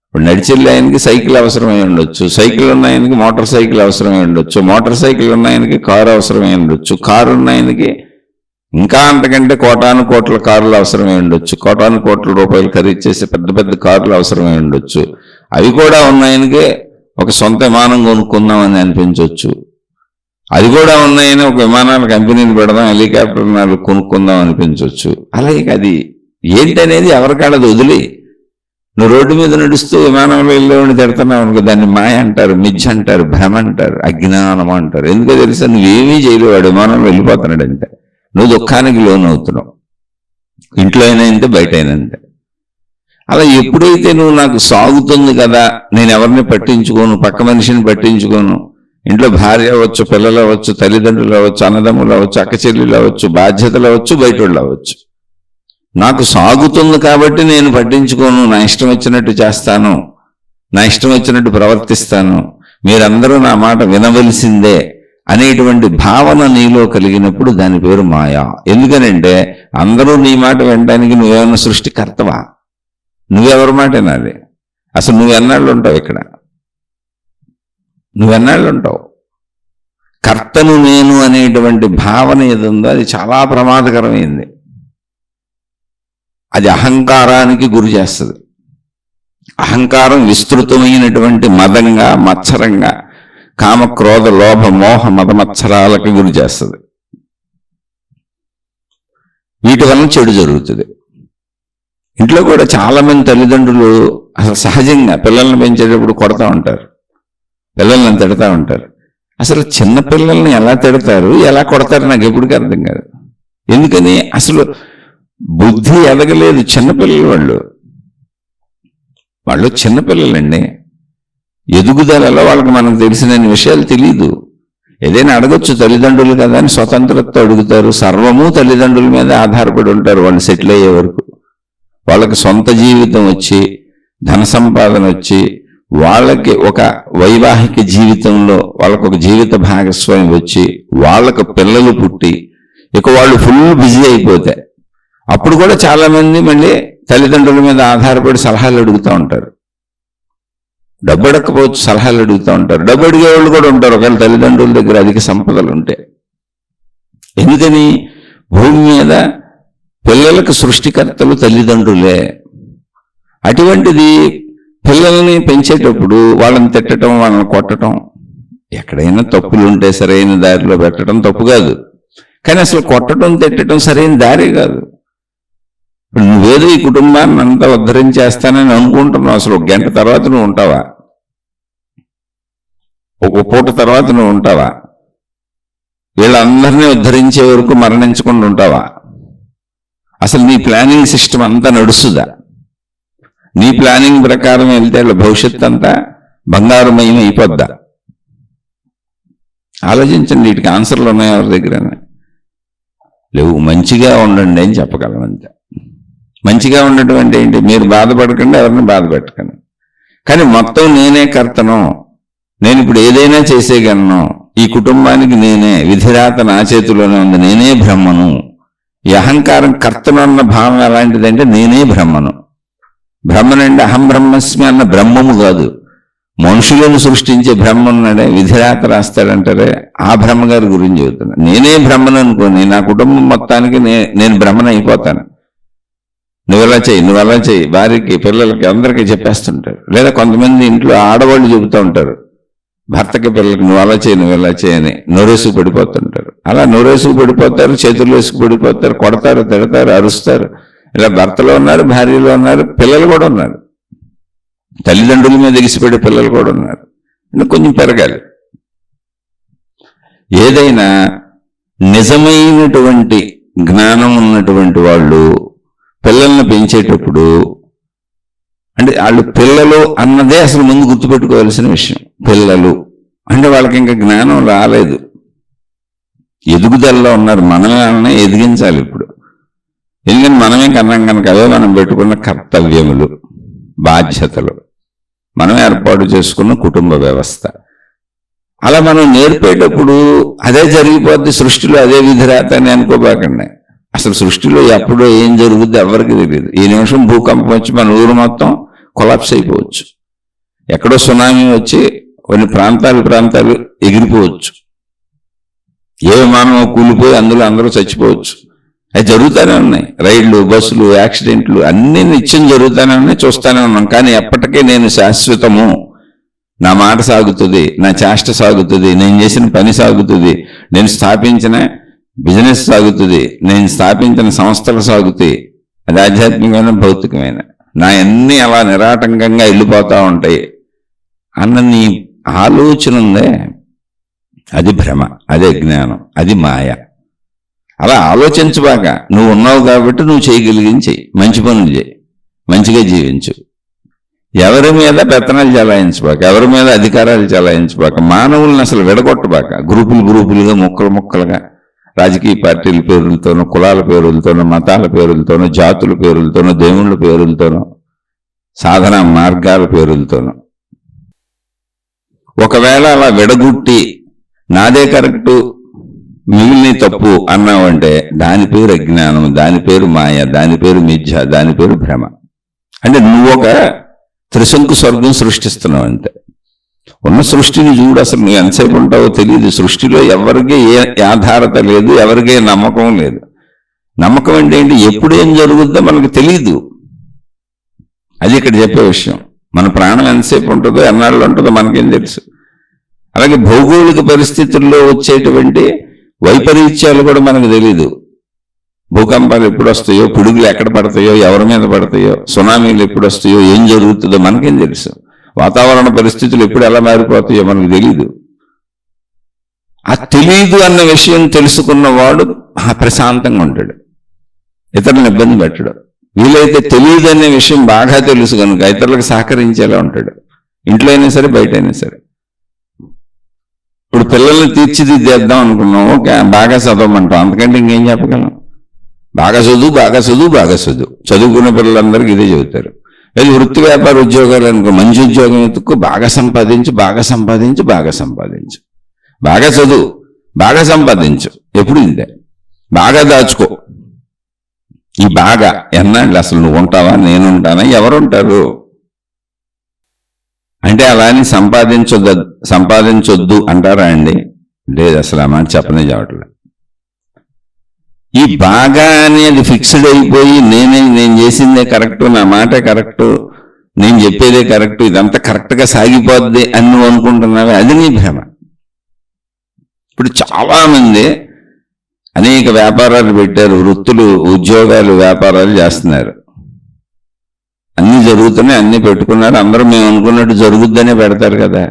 ఇప్పుడు నడిచెళ్ళే ఆయనకి సైకిల్ అవసరమై ఉండొచ్చు, సైకిల్ ఉన్న ఆయనకి మోటార్ సైకిల్ అవసరమై ఉండొచ్చు, మోటార్ సైకిల్ ఉన్న ఆయనకి కారు అవసరమై ఉండొచ్చు, కారు ఉన్న ఆయనకి ఇంకా అంతకంటే కోటాను కోట్ల కార్లు అవసరమై ఉండొచ్చు, కోటాను కోట్ల రూపాయలు ఖరీదు చేసే పెద్ద పెద్ద కార్లు అవసరమై ఉండొచ్చు. అవి కూడా ఉన్న ఆయనకే ఒక సొంత విమానం కొనుక్కుందామని అనిపించవచ్చు. అది కూడా ఉన్నాయని ఒక విమానాల కంపెనీని పెడదాం, హెలికాప్టర్ కొనుక్కుందాం అనిపించవచ్చు. అలాగే అది ఏంటనేది ఎవరికాడది వదిలి, నువ్వు రోడ్డు మీద నడుస్తూ విమానంలో వెళ్ళేవాడిని తిడుతున్నావు అనుకో, దాన్ని మాయ అంటారు, మిథ్య అంటారు, భ్రమ అంటారు, అజ్ఞానం అంటారు. ఎందుకో తెలుసా, నువ్వేమీ చేయలేవు, వాడు విమానంలో వెళ్ళిపోతున్నాడు అంతే. నువ్వు దుఃఖానికి లోనవుతున్నావు. ఇంట్లో అయినా అంతే, బయట అయినా అంతే. అలా ఎప్పుడైతే నువ్వు నాకు సాగుతుంది కదా, నేను ఎవరిని పట్టించుకోను, పక్క మనిషిని పట్టించుకోను, ఇంట్లో భార్య అవ్వచ్చు, పిల్లలు అవ్వచ్చు, తల్లిదండ్రులు అవ్వచ్చు, అన్నదమ్ములు అవ్వచ్చు, అక్క చెల్లెలు అవ్వచ్చు, బాధ్యతలు అవ్వచ్చు, బయట వాళ్ళు అవ్వచ్చు, నాకు సాగుతుంది కాబట్టి నేను పట్టించుకోను, నా ఇష్టం వచ్చినట్టు చేస్తాను, నా ఇష్టం వచ్చినట్టు ప్రవర్తిస్తాను, మీరందరూ నా మాట వినవలసిందే అనేటువంటి భావన నీలో కలిగినప్పుడు దాని పేరు మాయా. ఎందుకనంటే అందరూ నీ మాట వినడానికి నువ్వేమన్నా సృష్టికర్తవా? నువ్వెవరి మాట వినాలి? అసలు నువ్వెన్నాళ్ళు ఉంటావు ఇక్కడ? నువ్వెన్నాళ్ళు ఉంటావు? కర్తను నేను అనేటువంటి భావన ఏది ఉందో అది చాలా ప్రమాదకరమైంది. అది అహంకారానికి గురి చేస్తుంది. అహంకారం విస్తృతమైనటువంటి మదంగా, మత్సరంగా, కామ క్రోధ లోభ మోహ మదమత్సరాలకు గురి చేస్తుంది. వీటి వలన చెడు జరుగుతుంది. ఇంట్లో కూడా చాలా మంది తల్లిదండ్రులు అసలు సహజంగా పిల్లల్ని పెంచేటప్పుడు కొడతా ఉంటారు, పిల్లల్ని తిడతా ఉంటారు. అసలు చిన్న పిల్లల్ని ఎలా తిడతారు, ఎలా కొడతారు నాకు ఎప్పటికీ అర్థం కాదు. ఎందుకని? అసలు బుద్ధి ఎదగలేదు చిన్నపిల్లలు. వాళ్ళు చిన్నపిల్లలండి. ఎదుగుదలలో వాళ్ళకి మనకు తెలిసిన విషయాలు తెలియదు. ఏదైనా అడగొచ్చు, తల్లిదండ్రులు కదా అని స్వతంత్రత అడుగుతారు. సర్వము తల్లిదండ్రుల మీద ఆధారపడి ఉంటారు వాళ్ళు సెటిల్ అయ్యే వరకు. వాళ్ళకి సొంత జీవితం వచ్చి, ధన సంపాదన వచ్చి, వాళ్ళకి ఒక వైవాహిక జీవితంలో వాళ్ళకు ఒక జీవిత భాగస్వామి వచ్చి, వాళ్ళకు పిల్లలు పుట్టి, ఇక వాళ్ళు ఫుల్ బిజీ అయిపోతే అప్పుడు కూడా చాలా మంది మళ్ళీ తల్లిదండ్రుల మీద ఆధారపడి సలహాలు అడుగుతూ ఉంటారు. డబ్బు అడగకపోవచ్చు, సలహాలు అడుగుతూ ఉంటారు. డబ్బు అడిగే వాళ్ళు కూడా ఉంటారు ఒకవేళ తల్లిదండ్రుల దగ్గర అధిక సంపదలు ఉంటే. ఎందుకని? భూమి మీద పిల్లలకు సృష్టికర్తలు తల్లిదండ్రులే. అటువంటిది పిల్లల్ని పెంచేటప్పుడు వాళ్ళని తిట్టడం, వాళ్ళని కొట్టడం ఎక్కడైనా తప్పులు ఉంటే సరైన దారిలో పెట్టడం తప్పు కాదు, కానీ అసలు కొట్టడం తిట్టడం సరైన దారి కాదు. ఇప్పుడు నువ్వేదో ఈ కుటుంబాన్ని అంతా ఉద్ధరించేస్తానని అనుకుంటున్నావు, అసలు ఒక గంట తర్వాత నువ్వు ఉంటావా? ఒక పూట తర్వాత నువ్వు ఉంటావా? వీళ్ళందరినీ ఉద్ధరించే వరకు మరణించకుండా ఉంటావా? అసలు నీ ప్లానింగ్ సిస్టమ్ అంతా నడుస్తుందా? నీ ప్లానింగ్ ప్రకారం వెళ్తే వాళ్ళ భవిష్యత్తు అంతా బంగారుమయం అయిపోద్దా? ఆలోచించండి. వీటికి ఆన్సర్లు ఉన్నాయి ఎవరి దగ్గర? లేవు. మంచిగా ఉండండి అని చెప్పగలను అంతే. మంచిగా ఉండటం అంటే ఏంటి? మీరు బాధపడకండి, ఎవరిని బాధ పెట్టకండి, కానీ మొత్తం నేనే కర్తను, నేను ఇప్పుడు ఏదైనా చేసేయగలను, ఈ కుటుంబానికి నేనే, విధిరాత నా చేతిలోనే ఉంది, నేనే బ్రహ్మను. ఈ అహంకారం కర్తను అన్న భావం ఎలాంటిదంటే నేనే బ్రహ్మను. బ్రహ్మనంటే అహం బ్రహ్మస్మి అన్న బ్రహ్మము కాదు, మనుషులను సృష్టించే బ్రహ్మన్నాడే విధిరాత రాస్తాడంటారే ఆ బ్రహ్మగారి గురించి చెబుతున్నా. నేనే బ్రహ్మను అనుకోని నా కుటుంబం మొత్తానికి నేను బ్రహ్మను అయిపోతాను. నువ్వు ఎలా చేయి, నువ్వు ఎలా చేయి, భార్యకి పిల్లలకి అందరికీ చెప్పేస్తుంటారు. లేదా కొంతమంది ఇంట్లో ఆడవాళ్ళు చెబుతూ ఉంటారు భర్తకి పిల్లలకి, నువ్వు అలా చేయి, నువ్వు ఎలా చేయని నోరేసుకు పడిపోతుంటారు. అలా నోరేసుకు పడిపోతారు, చేతులు వేసుకు పడిపోతారు, కొడతారు, తిడతారు, అరుస్తారు. ఇలా భర్తలో ఉన్నారు, భార్యలో ఉన్నారు, పిల్లలు కూడా ఉన్నారు, తల్లిదండ్రుల మీద ఎగిసిపడే పిల్లలు కూడా ఉన్నారు. కొంచెం పెరగాలి. ఏదైనా నిజమైనటువంటి జ్ఞానం ఉన్నటువంటి వాళ్ళు పిల్లల్ని పెంచేటప్పుడు, అంటే వాళ్ళు పిల్లలు అన్నదే అసలు ముందు గుర్తుపెట్టుకోవాల్సిన విషయం. పిల్లలు అంటే వాళ్ళకి ఇంకా జ్ఞానం రాలేదు, ఎదుగుదలలో ఉన్నారు. మనమే ఎదిగించాలి ఇప్పుడు. ఎందుకంటే మనమే కన్నాం కనుక అవే మనం పెట్టుకున్న కర్తవ్యములు, బాధ్యతలు, మనం ఏర్పాటు చేసుకున్న కుటుంబ వ్యవస్థ. అలా మనం నేర్పేటప్పుడు అదే జరిగిపోద్ది సృష్టిలో, అదే విధిరాత అని అనుకోబాకండి. అసలు సృష్టిలో ఎప్పుడో ఏం జరుగుద్ది ఎవరికి తెలియదు. ఈ నిమిషం భూకంపం వచ్చి మన ఊరు మొత్తం కొలాప్స్ అయిపోవచ్చు, ఎక్కడో సునామీ వచ్చి కొన్ని ప్రాంతాలు ఎగిరిపోవచ్చు, ఏ విమానం కూలిపోయి అందులో అందరూ చచ్చిపోవచ్చు. అవి జరుగుతూనే ఉన్నాయి. రైళ్లు, బస్సులు, యాక్సిడెంట్లు అన్నీ నిత్యం జరుగుతూనే ఉన్నాయి, చూస్తూనే ఉన్నాం. కానీ ఎప్పటికీ నేను శాశ్వతము, నా మాట సాగుతుంది, నా చేష్ట సాగుతుంది, నేను చేసిన పని సాగుతుంది, నేను స్థాపించిన బిజినెస్ సాగుతుంది, నేను స్థాపించిన సంస్థలు సాగుతాయి. అది ఆధ్యాత్మికమైన భౌతికమైన నా అన్నీ అలా నిరాటంకంగా వెళ్ళిపోతూ ఉంటాయి అన్న నీ ఆలోచన ఉందే, అది భ్రమ, అదే జ్ఞానం, అది మాయ. అలా ఆలోచించబాక, నువ్వు ఉన్నావు కాబట్టి నువ్వు చేయగలిగించి మంచి పనులు చేయి, మంచిగా జీవించు. ఎవరి మీద పెత్తనాలు చలాయించబాక, ఎవరి మీద అధికారాలు చలాయించబాక, మానవులను అసలు విడగొట్టబాక. గ్రూపులుగా, ముక్కలుగా, రాజకీయ పార్టీల పేరులతోనూ, కులాల పేరులతోనూ, మతాల పేరులతోనూ, జాతుల పేరులతోనూ, దేవుళ్ళ పేరులతోనూ, సాధన మార్గాల పేరులతోనూ ఒకవేళ అలా విడగొట్టి నాదే కరెక్టు మిగిలిన తప్పు అన్నావంటే దాని పేరు అజ్ఞానం, దాని పేరు మాయ, దాని పేరు మిథ్య, దాని పేరు భ్రమ. అంటే నువ్వు ఒక త్రిశంకు స్వర్గం సృష్టిస్తున్నావు అంతే. ఉన్న సృష్టిని చూడు, అసలు నువ్వు ఎంతసేపు ఉంటావో తెలియదు. సృష్టిలో ఎవరికీ ఏ ఆధారత లేదు, ఎవరికీ నమ్మకం లేదు. నమ్మకం అంటే ఏంటి? ఎప్పుడు ఏం జరుగుద్దో మనకు తెలియదు, అది ఇక్కడ చెప్పే విషయం. మన ప్రాణం ఎంతసేపు ఉంటుందో, ఎన్నాళ్ళు ఉంటుందో మనకేం తెలుసు. అలాగే భౌగోళిక పరిస్థితుల్లో వచ్చేటువంటి వైపరీత్యాలు కూడా మనకు తెలియదు. భూకంపాలు ఎప్పుడు వస్తాయో, పిడుగులు ఎక్కడ పడతాయో, ఎవరి మీద పడతాయో, సునామీలు ఎప్పుడు వస్తాయో, ఏం జరుగుతుందో మనకేం తెలుసు. వాతావరణ పరిస్థితులు ఎప్పుడు ఎలా మారిపోతాయో మనకు తెలియదు. ఆ తెలియదు అన్న విషయం తెలుసుకున్నవాడు ప్రశాంతంగా ఉంటాడు, ఇతరులను ఇబ్బంది పెట్టడు. వీలైతే తెలియదు అనే విషయం బాగా తెలుసు కనుక ఇతరులకు సహకరించేలా ఉంటాడు, ఇంట్లో అయినా సరే, బయట అయినా సరే. ఇప్పుడు పిల్లల్ని తీర్చిదిద్దేద్దాం అనుకున్నాం, ఓకే బాగా చదవమంటాం, అంతకంటే ఇంకేం చెప్పగలం? బాగా చదువు. చదువుకున్న పిల్లలందరికీ ఇదే చెబుతారు. లేదు వృత్తి వ్యాపార ఉద్యోగాలు అనుకో, మంచి ఉద్యోగం ఎత్తుక్కు, బాగా సంపాదించు. బాగా చదువు, బాగా సంపాదించు, ఎప్పుడు ఇంతే. బాగా దాచుకో. ఈ బాగా ఎన్నాళ్ళు అసలు నువ్వు ఉంటావా, నేనుంటానా, ఎవరుంటారు? అంటే అలా అని సంపాదించొద్దు అంటారా అండి? లేదు, అసలు ఆ మాట చెప్పనే చెప్పట్లేదు. ఈ బాగా అనేది ఫిక్స్డ్ అయిపోయి నేను చేసిందే కరెక్టు, నా మాటే కరెక్టు, నేను చెప్పేదే కరెక్టు, ఇదంతా కరెక్ట్గా సాగిపోద్ది అని నువ్వు అనుకుంటున్నావే, అది నీ భ్రమ. ఇప్పుడు చాలామంది అనేక వ్యాపారాలు పెట్టారు, వృత్తులు, ఉద్యోగాలు, వ్యాపారాలు చేస్తున్నారు. అన్నీ జరుగుతున్నాయి, అన్నీ పెట్టుకున్నారు. అందరూ మేము అనుకున్నట్టు జరుగుద్దనే పెడతారు కదా,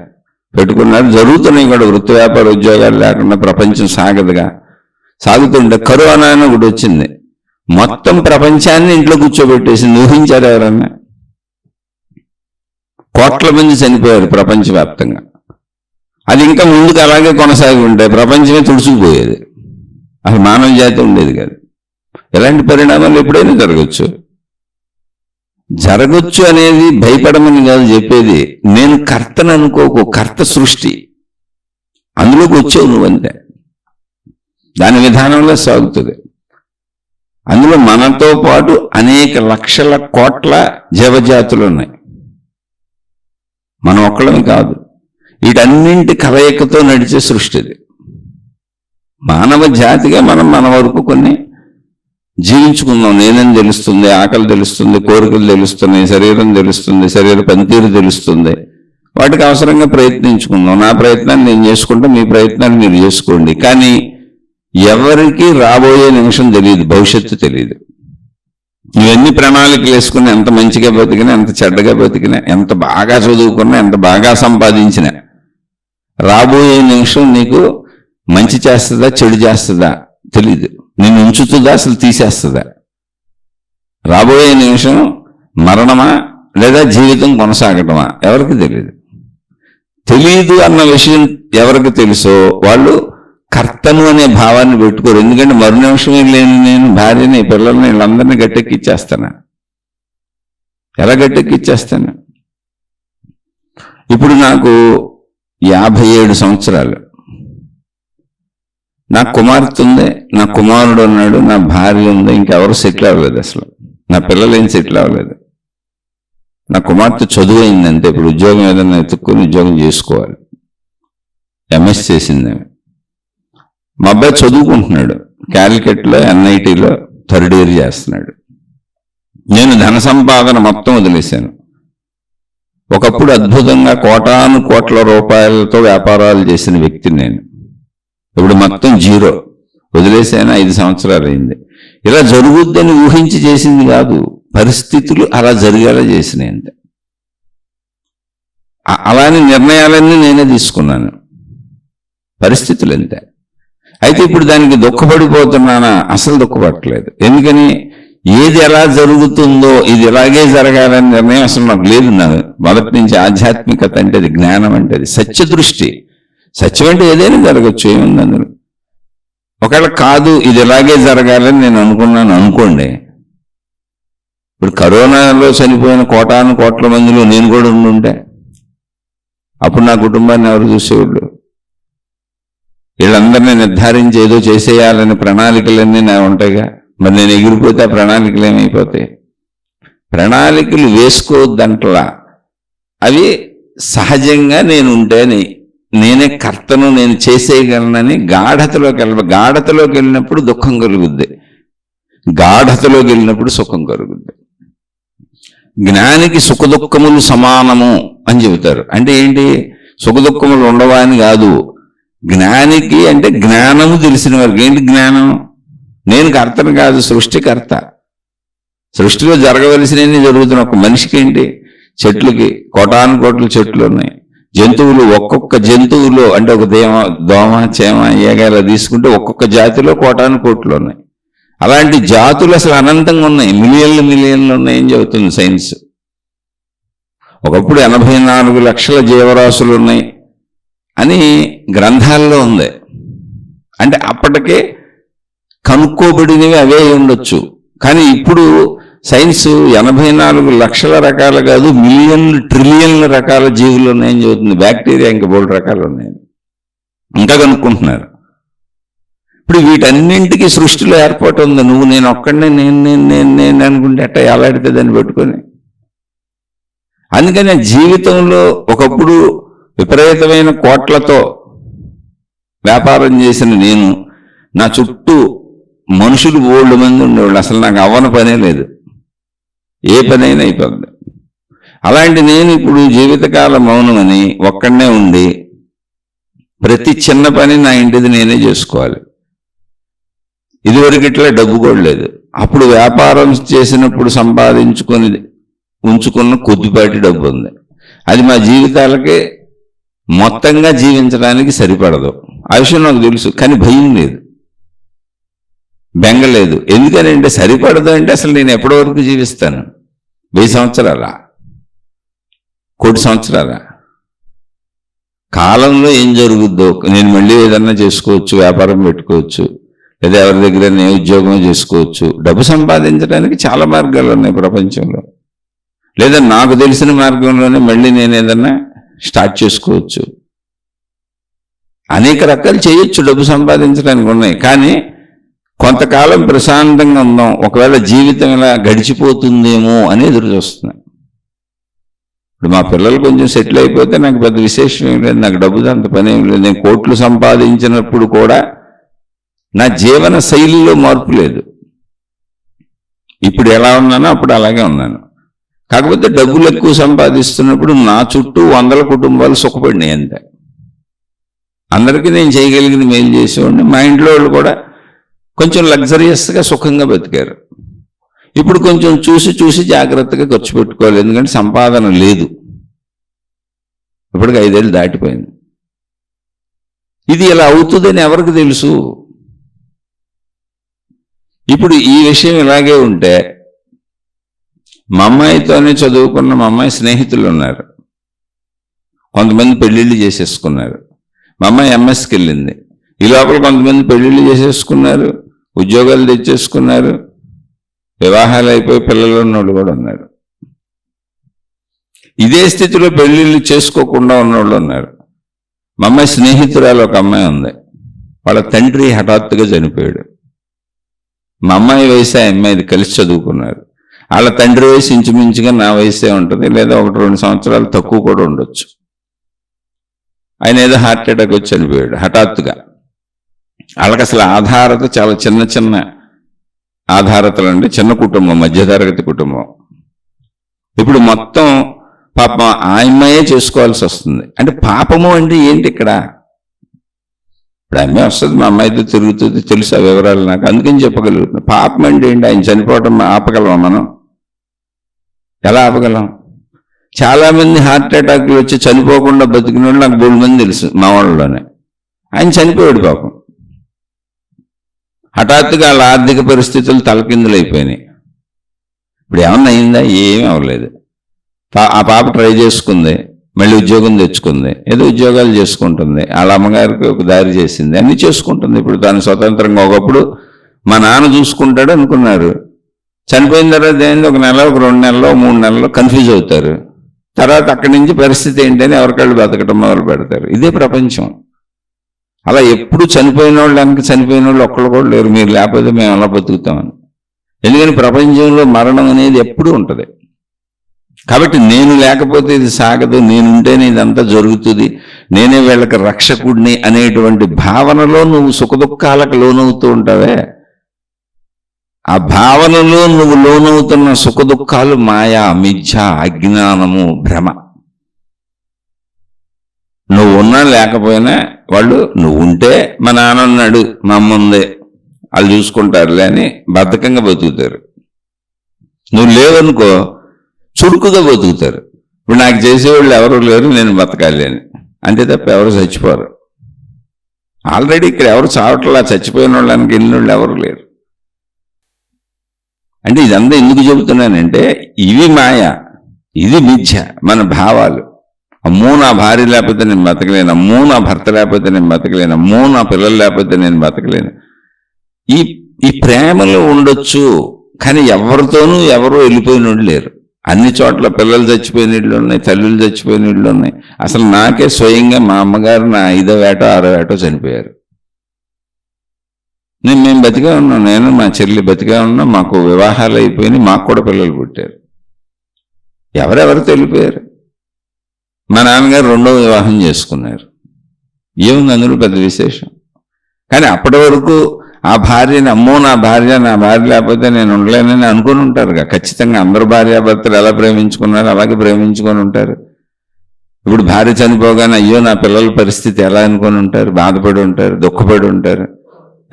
పెట్టుకున్నారు, జరుగుతున్నాయి కూడా. వృత్తి వ్యాపార ఉద్యోగాలు లేకుండా ప్రపంచం సాగదుగా. సాగుతుంటే కరోనా అని ఒకటి వచ్చింది, మొత్తం ప్రపంచాన్ని ఇంట్లో కూర్చోబెట్టేసింది. ఊహించారు ఎవరన్నా? కోట్ల మంది చనిపోయారు ప్రపంచవ్యాప్తంగా. అది ఇంకా ముందుకు అలాగే కొనసాగి ఉంటే ప్రపంచమే తుడుచుకుపోయేది, అసలు మానవ జాతి ఉండేది కాదు. ఎలాంటి పరిణామాలు ఎప్పుడైనా జరగచ్చు. జరగచ్చు అనేది భయపడమని కాదు చెప్పేది. నేను కర్తను అనుకోకు, కర్త సృష్టి, అందులోకి వచ్చావు నువ్వంతే. దాని విధానంలో సాగుతుంది. అందులో మనతో పాటు అనేక లక్షల కోట్ల జీవజాతులు ఉన్నాయి, మనం ఒక్కళ్ళమే కాదు. వీటన్నింటి కలయికతో నడిచే సృష్టిది. మానవ జాతిగా మనం మన వరకు కొన్ని జీవించుకుందాం. నేనని తెలుస్తుంది, ఆకలి తెలుస్తుంది, కోరికలు తెలుస్తున్నాయి, శరీరం తెలుస్తుంది, శరీర పనితీరు తెలుస్తుంది. వాటికి అవసరంగా ప్రయత్నించుకుందాం. నా ప్రయత్నాన్ని నేను చేసుకుంటా, మీ ప్రయత్నాన్ని మీరు చేసుకోండి. కానీ ఎవరికి రాబోయే నిమిషం తెలియదు, భవిష్యత్తు తెలియదు. ఇవన్నీ ప్రణాళికలు వేసుకుని ఎంత మంచిగా బతికినా, ఎంత చెడ్డగా బతికినా, ఎంత బాగా చదువుకున్నా, ఎంత బాగా సంపాదించినా, రాబోయే నిమిషం నీకు మంచి చేస్తుందా చెడు చేస్తుందా తెలీదు. నిన్ను ఉంచుతుందా అసలు తీసేస్తుందా? రాబోయే నిమిషం మరణమా లేదా జీవితం కొనసాగటమా ఎవరికి తెలియదు. తెలీదు అన్న విషయం ఎవరికి తెలుసో వాళ్ళు కర్తను అనే భావాన్ని పెట్టుకోరు. ఎందుకంటే మరు నిమిషమే లేని నేను భార్యని, పిల్లల్ని, వీళ్ళందరినీ గట్టెక్కిచ్చేస్తాను. ఎలా గట్టెక్కిచ్చేస్తాను? ఇప్పుడు నాకు 57 సంవత్సరాలు. నా కుమార్తె ఉంది, నా కుమారుడు ఉన్నాడు, నా భార్య ఉంది. ఇంకెవరు సెటిల్ అవ్వలేదు అసలు. నా పిల్లలు ఏం సెటిల్ అవ్వలేదు. నా కుమార్తె చదువు అయిందంటే ఇప్పుడు ఉద్యోగం ఏదైనా ఎత్తుక్కొని ఉద్యోగం చేసుకోవాలి. ఎంఎస్ చేసింది. మా అబ్బాయి చదువుకుంటున్నాడు, క్యాలికట్లో NITలో 3rd ఇయర్ చేస్తున్నాడు. నేను ధన సంపాదన మొత్తం వదిలేశాను. ఒకప్పుడు అద్భుతంగా కోటాను కోట్ల రూపాయలతో వ్యాపారాలు చేసిన వ్యక్తిని నేను. ఇప్పుడు మొత్తం జీరో, వదిలేసాను. 5 సంవత్సరాలు అయింది. ఇలా జరుగుద్దని ఊహించి చేసింది కాదు, పరిస్థితులు అలా జరిగేలా చేసినాయి అంతే. అలానే నిర్ణయాలన్నీ నేనే తీసుకున్నాను, పరిస్థితులు అంతే. అయితే ఇప్పుడు దానికి దుఃఖపడిపోతున్నానా? అసలు దుఃఖపడట్లేదు. ఎందుకని? ఏది ఎలా జరుగుతుందో ఇది ఇలాగే జరగాలని నిర్ణయం అసలు నాకు లేదు. నాకు మొదటి నుంచి ఆధ్యాత్మికత అంటే అది, జ్ఞానం అంటే అది, సత్య దృష్టి. సత్యం అంటే ఏదైనా జరగచ్చు, ఏముంది అందులో. ఒకవేళ కాదు ఇది ఇలాగే జరగాలని నేను అనుకున్నాను అనుకోండి, ఇప్పుడు కరోనాలో చనిపోయిన కోటాను కోట్ల మందిలో నేను కూడా ఉండుంటే అప్పుడు నా కుటుంబాన్ని ఎవరు చూసేవాళ్ళు? వీళ్ళందరినీ నిర్ధారించి ఏదో చేసేయాలని ప్రణాళికలన్నీ నా ఉంటాయిగా. మరి నేను ఎగిరిపోతే ఆ ప్రణాళికలు ఏమైపోతాయి? ప్రణాళికలు వేసుకోవద్దంటలా, అవి సహజంగా నేను ఉంటేనే నేనే కర్తను, నేను చేసేయగలనని గాఢతలోకి వెళ్ళినప్పుడు దుఃఖం కలుగుద్ది, గాఢతలోకి వెళ్ళినప్పుడు సుఖం కలుగుద్ది. జ్ఞానికి సుఖదుఖములు సమానము అని చెబుతారు. అంటే ఏంటి? సుఖదుఖములు ఉండవా అని కాదు. జ్ఞానికి అంటే జ్ఞానము తెలిసిన వారికి. ఏంటి జ్ఞానం? నేను కర్తను కాదు, సృష్టికర్త. సృష్టిలో జరగవలసినవి జరుగుతున్న ఒక మనిషికి ఏంటి? చెట్లకి కోటాను కోట్ల చెట్లు ఉన్నాయి. జంతువులు, ఒక్కొక్క జంతువులో అంటే ఒక దోమ, చేమ, ఏగాల తీసుకుంటే ఒక్కొక్క జాతిలో కోటాను కోట్లు ఉన్నాయి. అలాంటి జాతులు అసలు అనంతంగా ఉన్నాయి, మిలియన్లు ఉన్నాయని చెబుతుంది సైన్స్. ఒకప్పుడు 84 లక్షల జీవరాశులు ఉన్నాయి అని గ్రంథాల్లో ఉంది. అంటే అప్పటికే కనుక్కోబడినవి అవే ఉండొచ్చు. కానీ ఇప్పుడు సైన్స్ 84 లక్షల రకాలు కాదు, మిలియన్లు, ట్రిలియన్ల రకాల జీవులు ఉన్నాయని చెబుతుంది. బ్యాక్టీరియా ఇంకా 3 రకాలు ఉన్నాయని ఇంకా కనుక్కుంటున్నారు. ఇప్పుడు వీటన్నింటికి సృష్టిలో ఏర్పాటు ఉంది. నువ్వు నేను ఒక్కడనే నేను అనుకుంటే అట్ట ఎలాడితే దాన్ని పెట్టుకొని. అందుకని జీవితంలో ఒకప్పుడు విపరీతమైన కోట్లతో వ్యాపారం చేసిన నేను, నా చుట్టూ మనుషులు 3 మంది ఉండేవాళ్ళు. అసలు నాకు అవ్వని పనే లేదు, ఏ పనైనా అయిపోద్ది. అలాంటి నేను ఇప్పుడు జీవితకాల మౌనమని ఒక్కడనే ఉండి ప్రతి చిన్న పని నా ఇంటిది నేనే చేసుకోవాలి. ఇదివరకు ఇట్లా డబ్బు కూడా లేదు. అప్పుడు వ్యాపారం చేసినప్పుడు సంపాదించుకొని ఉంచుకున్న కొద్దిపాటి డబ్బు ఉంది. అది మా జీవితాలకి మొత్తంగా జీవించడానికి సరిపడదు. ఆ విషయం నాకు తెలుసు. కానీ భయం లేదు, బెంగ లేదు. ఎందుకనంటే సరిపడదు అంటే అసలు నేను ఎప్పటి వరకు జీవిస్తాను? 1000 సంవత్సరాలా? 1 కోటి సంవత్సరాలా? కాలంలో ఏం జరుగుద్దో నేను మళ్ళీ ఏదన్నా చేసుకోవచ్చు, వ్యాపారం పెట్టుకోవచ్చు, లేదా ఎవరి దగ్గర నేను ఉద్యోగం చేసుకోవచ్చు. డబ్బు సంపాదించడానికి చాలా మార్గాలు ఉన్నాయి ప్రపంచంలో. లేదా నాకు తెలిసిన మార్గంలోనే మళ్ళీ నేను ఏదన్నా స్టార్ట్ చేసుకోవచ్చు. అనేక రకాలు చేయొచ్చు, డబ్బు సంపాదించడానికి ఉన్నాయి. కానీ కొంతకాలం ప్రశాంతంగా ఉందాం, ఒకవేళ జీవితం ఇలా గడిచిపోతుందేమో అని ఎదురు చూస్తున్నాను. ఇప్పుడు మా పిల్లలు కొంచెం సెటిల్ అయిపోతే నాకు పెద్ద విశేషం ఏం లేదు, నాకు డబ్బుతో అంత పని ఏం లేదు. నేను కోట్లు సంపాదించినప్పుడు కూడా నా జీవన శైలిలో మార్పు లేదు. ఇప్పుడు ఎలా ఉన్నానో అప్పుడు అలాగే ఉన్నాను. కాకపోతే డబ్బులు ఎక్కువ సంపాదిస్తున్నప్పుడు నా చుట్టూ 100 కుటుంబాలు సుఖపడినాయి అంతే. అందరికీ నేను చేయగలిగిన మేలు చేసేవాడిని. మా ఇంట్లో వాళ్ళు కూడా కొంచెం లగ్జరియస్గా సుఖంగా బతికారు. ఇప్పుడు కొంచెం చూసి చూసి జాగ్రత్తగా ఖర్చు పెట్టుకోవాలి, ఎందుకంటే సంపాదన లేదు. ఇప్పటికి 5 ఏళ్ళు దాటిపోయింది. ఇది ఇలా అవుతుందని ఎవరికి తెలుసు? ఇప్పుడు ఈ విషయం ఇలాగే ఉంటే మా అమ్మాయితోనే చదువుకున్న మా అమ్మాయి స్నేహితులు ఉన్నారు, కొంతమంది పెళ్ళిళ్ళు చేసేసుకున్నారు. మా అమ్మాయి ఎంఎస్కి వెళ్ళింది. ఈ లోపల కొంతమంది పెళ్ళిళ్ళు చేసేసుకున్నారు, ఉద్యోగాలు తెచ్చేసుకున్నారు, వివాహాలు అయిపోయి పిల్లలు ఉన్నోళ్ళు కూడా ఉన్నారు. ఇదే స్థితిలో పెళ్ళిళ్ళు చేసుకోకుండా ఉన్నోళ్ళు ఉన్నారు. మా అమ్మాయి స్నేహితురాలు ఒక అమ్మాయి ఉంది, వాళ్ళ తండ్రి హఠాత్తుగా చనిపోయాడు. మా అమ్మాయి వయసు ఆ అమ్మాయిది కలిసి చదువుకున్నారు. వాళ్ళ తండ్రి వయసు ఇంచుమించుగా నా వయసే ఉంటుంది, లేదా 1-2 సంవత్సరాలు తక్కువ కూడా ఉండొచ్చు. ఆయన ఏదో హార్ట్ అటాక్ వచ్చి చనిపోయాడు హఠాత్తుగా. వాళ్ళకి అసలు ఆధారత చాలా చిన్న చిన్న ఆధారతలు, అంటే చిన్న కుటుంబం, మధ్యతరగతి కుటుంబం. ఇప్పుడు మొత్తం పాపం ఆ అమ్మాయే చేసుకోవాల్సి వస్తుంది. అంటే పాపము అంటే ఏంటి ఇక్కడ? ఇప్పుడు అమ్మాయి వస్తుంది, మా అమ్మాయితో తిరుగుతుంది, తెలుసు ఆ వివరాలు నాకు, అందుకని చెప్పగలుగుతుంది. పాపం అంటే ఏంటి? ఆయన చనిపోవటం ఆపగలమా మనం? ఎలా ఆపగలం? చాలామంది హార్ట్ అటాక్లు వచ్చి చనిపోకుండా బతికిన వాళ్ళు నాకు 3 మంది తెలుసు మా వాళ్ళలోనే. ఆయన చనిపోయాడు పాపం. హఠాత్తుగా వాళ్ళ ఆర్థిక పరిస్థితులు తలకిందులు అయిపోయినాయి. ఇప్పుడు ఏమన్నా అయిందా? ఏమీ అవ్వలేదు. ఆ పాప ట్రై చేసుకుంది, మళ్ళీ ఉద్యోగం తెచ్చుకుంది, ఏదో ఉద్యోగాలు చేసుకుంటుంది, వాళ్ళ అమ్మగారికి ఒక దారి చేసింది, అన్నీ చేసుకుంటుంది. ఇప్పుడు దాని స్వతంత్రంగా. ఒకప్పుడు మా నాన్న చూసుకుంటాడు అనుకున్నారు, చనిపోయిన తర్వాత ఏంది 1 నెల, 2 నెలలు, 3 నెలలు కన్ఫ్యూజ్ అవుతారు. తర్వాత అక్కడి నుంచి పరిస్థితి ఏంటని ఎవరికాళ్ళు బతకటం మొదలు పెడతారు. ఇదే ప్రపంచం. అలా ఎప్పుడు చనిపోయిన వాళ్ళు ఒక్కళ్ళు కూడా లేరు. మీరు లేకపోతే మేము అలా బతుకుతామని. ఎందుకని ప్రపంచంలో మరణం అనేది ఎప్పుడూ ఉంటుంది. కాబట్టి నేను లేకపోతే ఇది సాగదు, నేనుంటేనే ఇదంతా జరుగుతుంది, నేనే వీళ్ళకి రక్షకుడిని అనేటువంటి భావనలో నువ్వు సుఖదుఖాలకు లోనవుతూ ఉంటావే, ఆ భావనలో నువ్వు లోనవుతున్న సుఖదుఖాలు మాయా, మిథ్య, అజ్ఞానము, భ్రమ. నువ్వు ఉన్నా లేకపోయినా వాళ్ళు, నువ్వు ఉంటే మా నాన్న ఉన్నాడు, మా అమ్మ ఉంది, వాళ్ళు చూసుకుంటారులే అని బద్ధకంగా బతుకుతారు. నువ్వు లేవనుకో చురుకుగా బతుకుతారు. ఇప్పుడు నాకు చేసేవాళ్ళు ఎవరు లేరు, నేను బతకాలి అని, అంతే తప్ప ఎవరు చచ్చిపోరు. ఆల్రెడీ ఇక్కడ ఎవరు చావట్లా, చచ్చిపోయిన వాళ్ళకి వెళ్ళిన వాళ్ళు ఎవరు లేరు. అంటే ఇదంతా ఎందుకు చెబుతున్నానంటే, ఇవి మాయ, ఇది మిథ్య, మన భావాలు. అమ్మో నా భార్య లేకపోతే నేను బతకలేను, అమ్మో నా భర్త లేకపోతే నేను బతకలేను, అమ్మో నా పిల్లలు లేకపోతే నేను బతకలేను. ఈ ప్రేమలో ఉండొచ్చు, కానీ ఎవరితోనూ ఎవరు వెళ్ళిపోయినోళ్ళు లేరు. అన్ని చోట్ల పిల్లలు చచ్చిపోయిన ఇళ్ళు ఉన్నాయి, తల్లులు చచ్చిపోయిన ఇళ్ళు ఉన్నాయి. అసలు నాకే స్వయంగా మా అమ్మగారు నా 5వ ఏటో 6వ ఏటో చనిపోయారు. మేము బతిగా ఉన్నాం, నేను మా చెల్లి బతిగా ఉన్నాం, మాకు వివాహాలు అయిపోయినాయి, మాకు కూడా పిల్లలు పుట్టారు. ఎవరెవరితో వెళ్ళిపోయారు? మా నాన్నగారు 2వ వివాహం చేసుకున్నారు. ఏముంది అందులో పెద్ద విశేషం? కానీ అప్పటి వరకు ఆ భార్యని, అమ్మో నా భార్య లేకపోతే నేను ఉండలేనని అనుకుని ఉంటారుగా. ఖచ్చితంగా అందరు భార్యాభర్తలు ఎలా ప్రేమించుకున్నారు అలాగే ప్రేమించుకొని ఉంటారు. ఇప్పుడు భార్య చనిపోగానే అయ్యో నా పిల్లల పరిస్థితి ఎలా అనుకొని ఉంటారు, బాధపడి ఉంటారు, దుఃఖపడి ఉంటారు.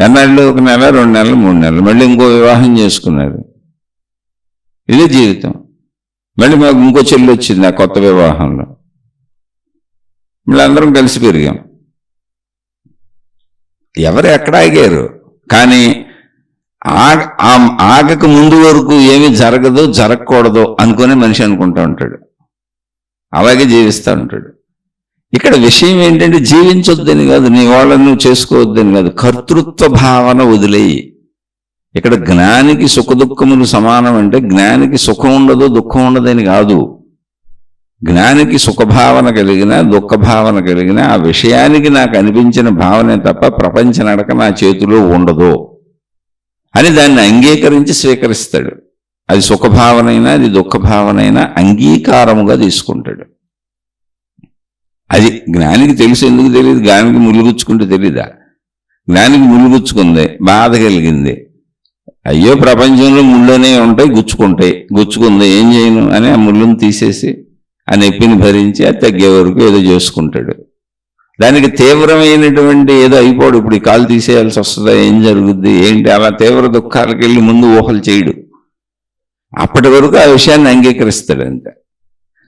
ఎన్నాళ్ళు, 1 నెల, 2 నెలలు, 3 నెలలు, మళ్ళీ ఇంకో వివాహం చేసుకున్నారు. ఇదే జీవితం. మళ్ళీ మాకు ఇంకో చెల్లి వచ్చింది ఆ కొత్త వివాహంలో. మళ్ళీ అందరం కలిసి పెరిగాం. ఎవరు ఎక్కడ ఆగారు? కానీ ఆగక ముందు వరకు ఏమి జరగదు, జరగకూడదు అనుకునే మనిషి అనుకుంటా ఉంటాడు. అలాగే జీవిస్తూ ఉంటాడు. ఇక్కడ విషయం ఏంటంటే జీవించొద్దని కాదు, నీ వాళ్ళని నువ్వు చేసుకోవద్దని కాదు, కర్తృత్వ భావన వదిలేయి. ఇక్కడ జ్ఞానికి సుఖదుఖములు సమానం అంటే జ్ఞానికి సుఖం ఉండదు, దుఃఖం ఉండదని కాదు. జ్ఞానికి సుఖభావన కలిగిన, దుఃఖభావన కలిగిన ఆ విషయానికి నాకు అనిపించిన భావనే తప్ప ప్రపంచ నడక నా చేతిలో ఉండదు అని దాన్ని అంగీకరించి స్వీకరిస్తాడు. అది సుఖభావనైనా అది దుఃఖభావనైనా అంగీకారముగా తీసుకుంటాడు. అది జ్ఞానికి తెలుసు. ఎందుకు తెలియదు? జ్ఞానికి ములుగుచ్చుకుంటే తెలీదా? జ్ఞానికి ములుగుచ్చుకుంది, బాధ కలిగింది. అయ్యో ప్రపంచంలో ముళ్ళనే ఉంటాయి, గుచ్చుకుంది, ఏం చేయను అని ఆ ముళ్ళును తీసేసి ఆ నొప్పిని భరించి అది తగ్గే వరకు ఏదో చేసుకుంటాడు. దానికి తీవ్రమైనటువంటి ఏదో అయిపోడు. ఇప్పుడు ఈ కాలు తీసేయాల్సి వస్తుందా, ఏం జరుగుద్ది, ఏంటి, అలా తీవ్ర దుఃఖాలకు వెళ్ళి ముందు ఊహలు చేయడు. అప్పటి వరకు ఆ విషయాన్ని అంగీకరిస్తాడు అంతే.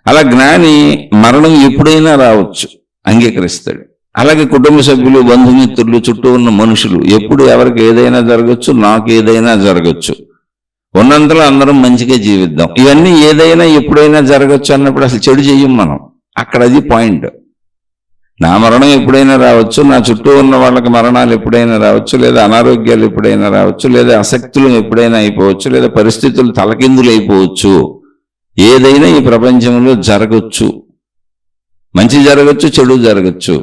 అలా జ్ఞాని మరణం ఎప్పుడైనా రావచ్చు, అంగీకరిస్తాడు. అలాగే కుటుంబ సభ్యులు, బంధుమిత్రులు, చుట్టూ ఉన్న మనుషులు, ఎప్పుడు ఎవరికి ఏదైనా జరగచ్చు, నాకు ఏదైనా జరగచ్చు, ఉన్నంతలో అందరం మంచిగా జీవిద్దాం. ఇవన్నీ ఏదైనా ఎప్పుడైనా జరగచ్చు అన్నప్పుడు అసలు చెడు చెయ్యం మనం. అక్కడ అది పాయింట్. నా మరణం ఎప్పుడైనా రావచ్చు, నా చుట్టూ ఉన్న వాళ్ళకి మరణాలు ఎప్పుడైనా రావచ్చు, లేదా అనారోగ్యాలు ఎప్పుడైనా రావచ్చు, లేదా అసక్తులు ఎప్పుడైనా అయిపోవచ్చు, లేదా పరిస్థితులు తలకిందులు అయిపోవచ్చు. ఏదైనా ఈ ప్రపంచంలో జరగచ్చు, మంచి జరగచ్చు, చెడు జరగచ్చు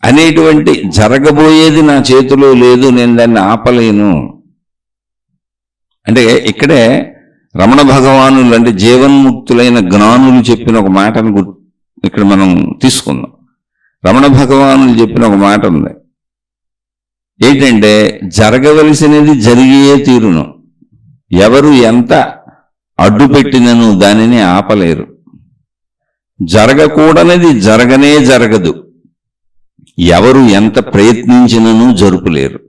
అనేటువంటి జరగబోయేది నా చేతిలో లేదు, నేను దాన్ని ఆపలేను. అంటే ఇక్కడే రమణ భగవానులు అంటే జీవన్ముక్తులైన జ్ఞానులు చెప్పిన ఒక మాటను ఇక్కడ మనం తీసుకుందాం. రమణ భగవానులు చెప్పిన ఒక మాట ఉంది. ఏంటంటే జరగవలసినది జరిగే తీరును, ఎవరు ఎంత అడ్డు పెట్టినను దానిని ఆపలేరు. జరగకూడనిది జరగనే జరగదు, ఎవరు ఎంత ప్రయత్నించినను జరుపులేరు.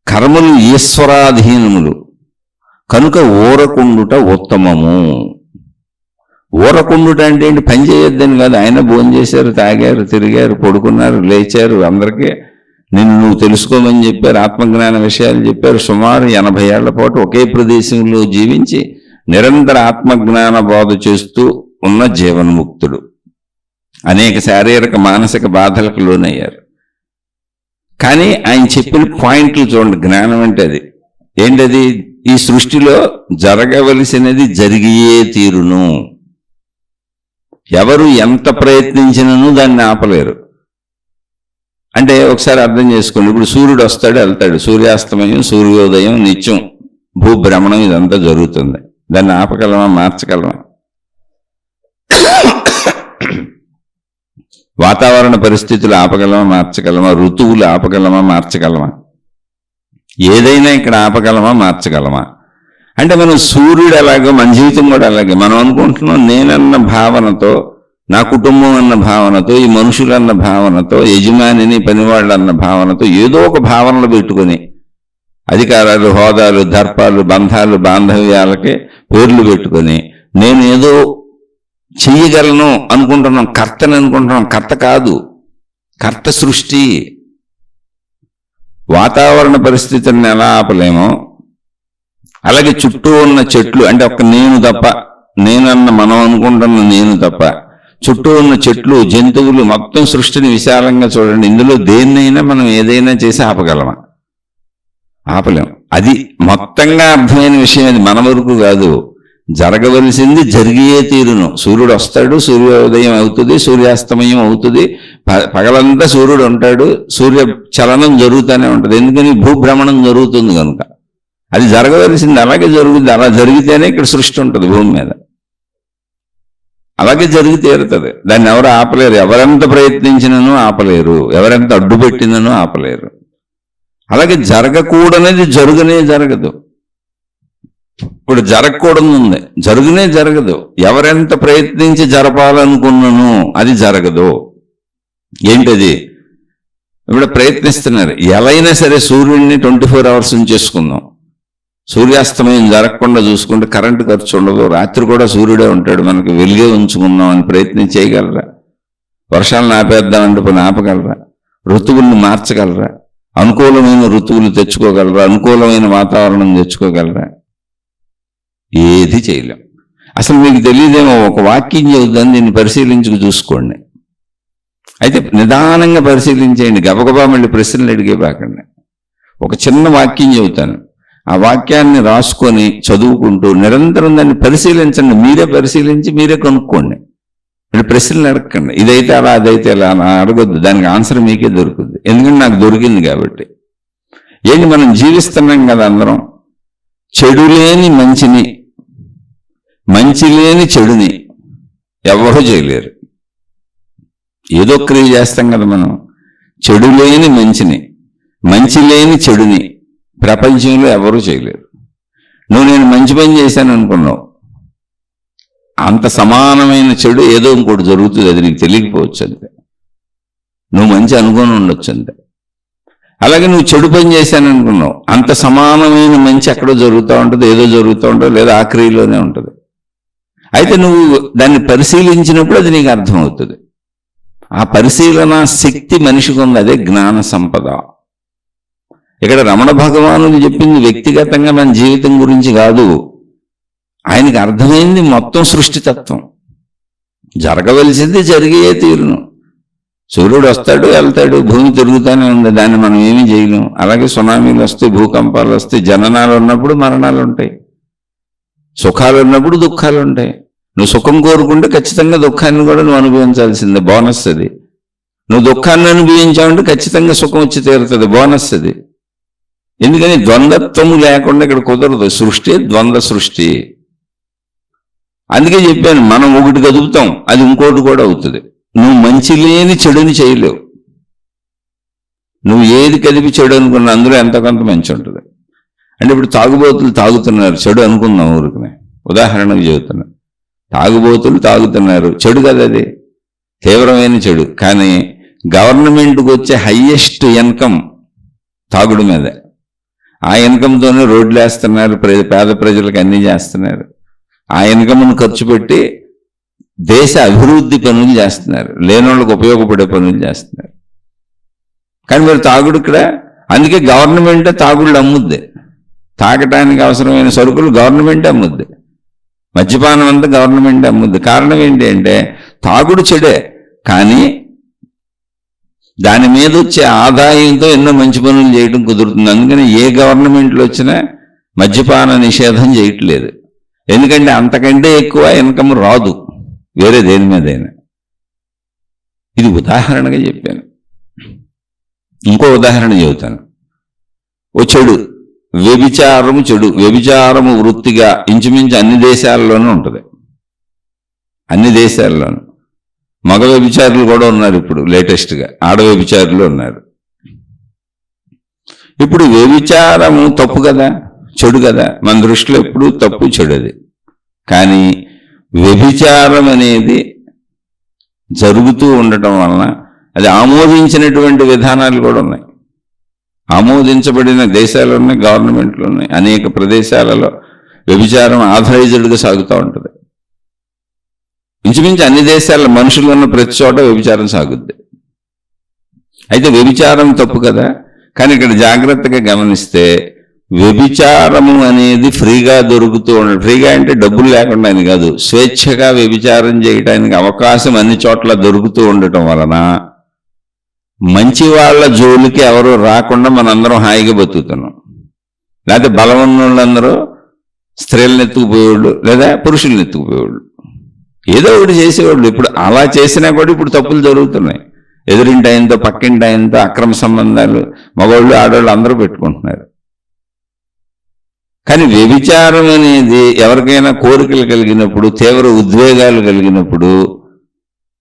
కర్మలు ఈశ్వరాధీనములు కనుక ఊరకుండుట ఉత్తమము. ఊరకుండుట అంటే ఏంటి? పని చేయొద్దని కాదు. ఆయన భోజనం చేశారు, తాగారు, తిరిగారు, పడుకున్నారు, లేచారు, అందరికీ నువ్వు తెలుసుకోమని చెప్పారు, ఆత్మజ్ఞాన విషయాలు చెప్పారు. సుమారు 80 ఏళ్ల పాటు ఒకే ప్రదేశంలో జీవించి నిరంతర ఆత్మజ్ఞాన బోధ చేస్తూ ఉన్న జీవన్ముక్తుడు అనేక శారీరక మానసిక బాధలకు లోనయ్యారు. కానీ ఆయన చెప్పిన పాయింట్లు చూడండి. జ్ఞానం అంటే అది ఏంటది? ఈ సృష్టిలో జరగవలసినది జరిగే తీరును, ఎవరు ఎంత ప్రయత్నించినను దాన్ని ఆపలేరు. అంటే ఒకసారి అర్థం చేసుకోండి. ఇప్పుడు సూర్యుడు వస్తాడు, వెళ్తాడు, సూర్యాస్తమయం, సూర్యోదయం, నిత్యం భూభ్రమణం ఇదంతా జరుగుతుంది. దాన్ని ఆపగలమా, మార్చగలమా? వాతావరణ పరిస్థితులు ఆపగలమా, మార్చగలమా? ఋతువులు ఆపగలమా, మార్చగలమా? ఏదైనా ఇక్కడ ఆపగలమా, మార్చగలమా? అంటే మనం సూర్యుడు ఎలాగో మన జీవితం కూడా అలాగే. మనం అనుకుంటున్నాం నేనన్న భావనతో, నా కుటుంబం అన్న భావనతో, ఈ మనుషులన్న భావనతో, యజమానిని పనివాళ్ళు అన్న భావనతో ఏదో ఒక భావనలు పెట్టుకొని అధికారాలు, హోదాలు, దర్పాలు, బంధాలు, బాంధవ్యాలకి పేర్లు పెట్టుకొని నేను ఏదో చెయ్యగలను అనుకుంటున్నాం. కర్తని అనుకుంటున్నాం. కర్త కాదు, కర్త సృష్టి. వాతావరణ పరిస్థితులను ఎలా ఆపలేమో అలాగే చుట్టూ ఉన్న చెట్లు, అంటే ఒక నేను తప్ప, నేనన్న మనం అనుకుంటున్న నేను తప్ప చుట్టూ ఉన్న చెట్లు, జంతువులు, మొత్తం సృష్టిని విశాలంగా చూడండి. ఇందులో దేన్నైనా మనం ఏదైనా చేసి ఆపగలమా? ఆపలేం. అది మొత్తంగా అర్థమైన విషయం. అది మన వరకు కాదు. జరగవలసింది జరిగే తీరును. సూర్యుడు వస్తాడు, సూర్యోదయం అవుతుంది, సూర్యాస్తమయం అవుతుంది, పగలంతా సూర్యుడు ఉంటాడు, సూర్య చలనం జరుగుతూనే ఉంటుంది. ఎందుకని? భూభ్రమణం జరుగుతుంది కనుక. అది జరగవలసింది అలాగే జరుగుతుంది. అలా జరిగితేనే ఇక్కడ సృష్టి ఉంటుంది భూమి మీద. అలాగే జరిగి తీరుతుంది. దాన్ని ఎవరు ఆపలేరు. ఎవరెంత ప్రయత్నించినను ఆపలేరు, ఎవరెంత అడ్డుపెట్టినను ఆపలేరు. అలాగే జరగకూడనిది జరగనే జరగదు. ఇప్పుడు జరగకూడదు ఉంది, జరుగునే జరగదు. ఎవరెంత ప్రయత్నించి జరపాలనుకున్నాను అది జరగదు. ఏంటది? ఇప్పుడు ప్రయత్నిస్తున్నారు, ఎలా అయినా సరే సూర్యుడిని 24 hours ఉంచేసుకుందాం, సూర్యాస్తమయం జరగకుండా చూసుకుంటే కరెంటు ఖర్చు ఉండదు, రాత్రి కూడా సూర్యుడే ఉంటాడు, మనకి వెలుగే ఉంచుకుందాం అని ప్రయత్నం చేయగలరా? వర్షాలను ఆపేద్దామంటే పని ఆపగలరా? ఋతువుల్ని మార్చగలరా? అనుకూలమైన ఋతువులు తెచ్చుకోగలరా? అనుకూలమైన వాతావరణం తెచ్చుకోగలరా? ఏది చేయలేం. అసలు మీకు తెలియదేమో, ఒక వాక్యం చెబుతాను, దీన్ని పరిశీలించుకు చూసుకోండి. అయితే నిదానంగా పరిశీలించేయండి, గబగబా మళ్ళీ ప్రశ్నలు అడిగేబాకండి. ఒక చిన్న వాక్యం చెబుతాను, ఆ వాక్యాన్ని రాసుకొని చదువుకుంటూ నిరంతరం దాన్ని పరిశీలించండి. మీరే పరిశీలించి మీరే కనుక్కోండి. మీరు ప్రశ్నలు అడగండి, ఇదైతే అలా అదైతే అలా అడగొద్దు, దానికి ఆన్సర్ మీకే దొరుకుతుంది. ఎందుకంటే నాకు దొరికింది కాబట్టి. ఏంటి, మనం జీవిస్తున్నాం కదా అందరం, చెడు లేని మంచిని, మంచి లేని చెడుని ఎవరూ చేయలేరు. ఏదో క్రియ చేస్తాం కదా మనం. చెడు లేని మంచిని, మంచి లేని చెడుని ప్రపంచంలో ఎవరూ చేయలేరు. నేను మంచి పని చేశాను అనుకున్నావు, అంత సమానమైన చెడు ఏదో ఇంకోటి జరుగుతుంది, అది నీకు తెలియకపోవచ్చు అంతే. నువ్వు మంచి అనుకుని ఉండొచ్చు అంతే. అలాగే నువ్వు చెడు పని చేశాను అనుకున్నావు, అంత సమానమైన మంచి ఎక్కడో జరుగుతూ ఉంటుంది, ఏదో జరుగుతూ ఉంటుంది, లేదా ఆ క్రియలోనే ఉంటుంది. అయితే నువ్వు దాన్ని పరిశీలించినప్పుడు అది నీకు అర్థమవుతుంది. ఆ పరిశీలన శక్తి మనిషికి ఉంది, అదే జ్ఞాన సంపద. ఇక్కడ రమణ భగవానుడు చెప్పింది వ్యక్తిగతంగా మన జీవితం గురించి కాదు, ఆయనకి అర్థమైంది మొత్తం సృష్టితత్వం. జరగవలసింది జరిగే తీరును. సూర్యుడు వస్తాడు వెళ్తాడు, భూమి తిరుగుతూనే ఉంది, దాన్ని మనం ఏమీ చేయలేం. అలాగే సునామీలు వస్తాయి, భూకంపాలు వస్తాయి, జననాలు ఉన్నప్పుడు మరణాలు ఉంటాయి, సుఖాలు ఉన్నప్పుడు దుఃఖాలు ఉంటాయి. నువ్వు సుఖం కోరుకుంటే ఖచ్చితంగా దుఃఖాన్ని కూడా నువ్వు అనుభవించాల్సిందే, బోనస్ అది. నువ్వు దుఃఖాన్ని అనుభవించావంటే ఖచ్చితంగా సుఖం వచ్చి తీరుతుంది, బోనస్ అది. ఎందుకని ద్వంద్వత్వము లేకుండా ఇక్కడ కుదరదు. సృష్టి ద్వంద్వ సృష్టి. అందుకే చెప్పాను, మనం ఒకటి కదుపుతాం, అది ఇంకోటి కూడా అవుతుంది. నువ్వు మంచి లేని చెడుని చేయలేవు. నువ్వు ఏది కదిపి చెడు అనుకున్నా అందులో ఎంత కొంత మంచి ఉంటుంది. అంటే ఇప్పుడు తాగుబోతులు తాగుతున్నారు, చెడు అనుకుందాం ఊరికి, ఉదాహరణకు చెబుతున్నా. తాగుబోతులు తాగుతున్నారు, చెడు కదా అది, తీవ్రమైన చెడు. కానీ గవర్నమెంట్కి వచ్చే హయ్యెస్ట్ ఇన్కమ్ తాగుడు మీద. ఆ ఇన్కంతోనే రోడ్లు వేస్తున్నారు, పేద ప్రజలకు అన్నీ చేస్తున్నారు. ఆ ఇన్కమ్ను ఖర్చు పెట్టి దేశ అభివృద్ధి పనులు చేస్తున్నారు, లేనోళ్ళకు ఉపయోగపడే పనులు చేస్తున్నారు. కానీ మరి తాగుడు ఇక్కడ, అందుకే గవర్నమెంటే తాగుళ్ళు అమ్ముద్ది. తాగటానికి అవసరమైన సరుకులు గవర్నమెంటే అమ్ముద్ది, మద్యపానం అంతా గవర్నమెంటే అమ్ముద్ది. కారణం ఏంటి అంటే తాగుడు చెడే, కానీ దాని మీద వచ్చే ఆదాయంతో ఎన్నో మంచి పనులు చేయడం కుదురుతుంది. అందుకని ఏ గవర్నమెంట్లో వచ్చినా మద్యపాన నిషేధం చేయట్లేదు. ఎందుకంటే అంతకంటే ఎక్కువ ఇన్కమ్ రాదు వేరే దేని మీదైనా. ఇది ఉదాహరణగా చెప్పాను. ఇంకో ఉదాహరణ చెబుతాను. ఓ చెడు, వ్యభిచారము చెడు. వ్యభిచారము వృత్తిగా ఇంచుమించు అన్ని దేశాల్లోనూ ఉంటుంది, అన్ని దేశాల్లోనూ. మగ వ్యభిచారులు కూడా ఉన్నారు ఇప్పుడు, లేటెస్ట్గా ఆడ వ్యభిచారులు ఉన్నారు. ఇప్పుడు వ్యభిచారము తప్పు కదా, చెడు కదా, మన దృష్టిలో ఎప్పుడు తప్పు చెడు అది. కానీ వ్యభిచారం అనేది జరుగుతూ ఉండటం వలన అది ఆమోదించినటువంటి విధానాలు కూడా ఉన్నాయి. ఆమోదించబడిన దేశాలు ఉన్నాయి, గవర్నమెంట్లు ఉన్నాయి. అనేక ప్రదేశాలలో వ్యభిచారం ఆథరైజ్డ్గా సాగుతూ ఉంటుంది. ఇంచుమించు అన్ని దేశాల్లో మనుషులు ఉన్న ప్రతి చోట వ్యభిచారం సాగుద్ది. అయితే వ్యభిచారం తప్పు కదా, కానీ ఇక్కడ జాగ్రత్తగా గమనిస్తే వ్యభిచారము అనేది ఫ్రీగా దొరుకుతూ ఉండదు. ఫ్రీగా అంటే డబ్బులు లేకుండా అని కాదు, స్వేచ్ఛగా వ్యభిచారం చేయడానికి అవకాశం అన్ని చోట్ల దొరుకుతూ ఉండటం వలన మంచి వాళ్ళ జోలికి ఎవరు రాకుండా మనందరం హాయిగా బతుకుతున్నాం. లేకపోతే బలం ఉన్న వాళ్ళందరూ స్త్రీలను ఎత్తుకుపోయేవాళ్ళు, లేదా పురుషుల్ని ఎత్తుకుపోయేవాళ్ళు, ఏదో ఒకటి చేసేవాళ్ళు. ఇప్పుడు అలా చేసినా కూడా ఇప్పుడు తప్పులు జరుగుతున్నాయి. ఎదురింటి ఆయనతో పక్కింటి ఆయనతో అక్రమ సంబంధాలు మగవాళ్ళు ఆడవాళ్ళు అందరూ పెట్టుకుంటున్నారు. కానీ వ్యభిచారం అనేది ఎవరికైనా కోరికలు కలిగినప్పుడు, తీవ్ర ఉద్వేగాలు కలిగినప్పుడు,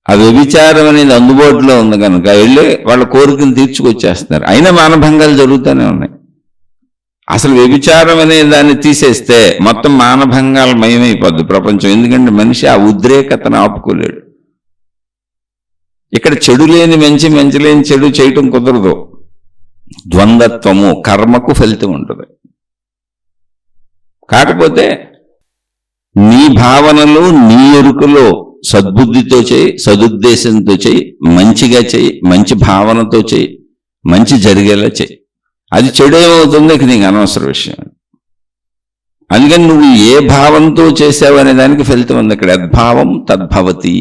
ఆ వ్యభిచారం అనేది అందుబాటులో ఉంది కనుక వెళ్ళి వాళ్ళ కోరికను తీర్చుకొచ్చేస్తున్నారు. అయినా మానభంగాలు జరుగుతూనే ఉన్నాయి. అసలు వ్యభిచారం అనే దాన్ని తీసేస్తే మొత్తం మానభంగాల మయమైపోద్ది ప్రపంచం. ఎందుకంటే మనిషి ఆ ఉద్రేకతను ఆపుకోలేడు. ఇక్కడ చెడు లేని మంచి, మంచి లేని చెడు చేయటం కుదరదు. ద్వంద్వత్వము, కర్మకు ఫలితం ఉంటుంది. కాకపోతే నీ భావనలు, నీ ఎరుకలో సద్బుద్ధితో చేయి, సదుద్దేశంతో చేయి, మంచిగా చేయి, మంచి భావనతో చేయి, మంచి జరిగేలా చేయి. అది చెడు ఏమవుతుందో ఇక నీకు అనవసర విషయం. అందుకని నువ్వు ఏ భావంతో చేసావు అనే దానికి ఫలితం ఉంది. అక్కడ యద్భావం తద్భవతి.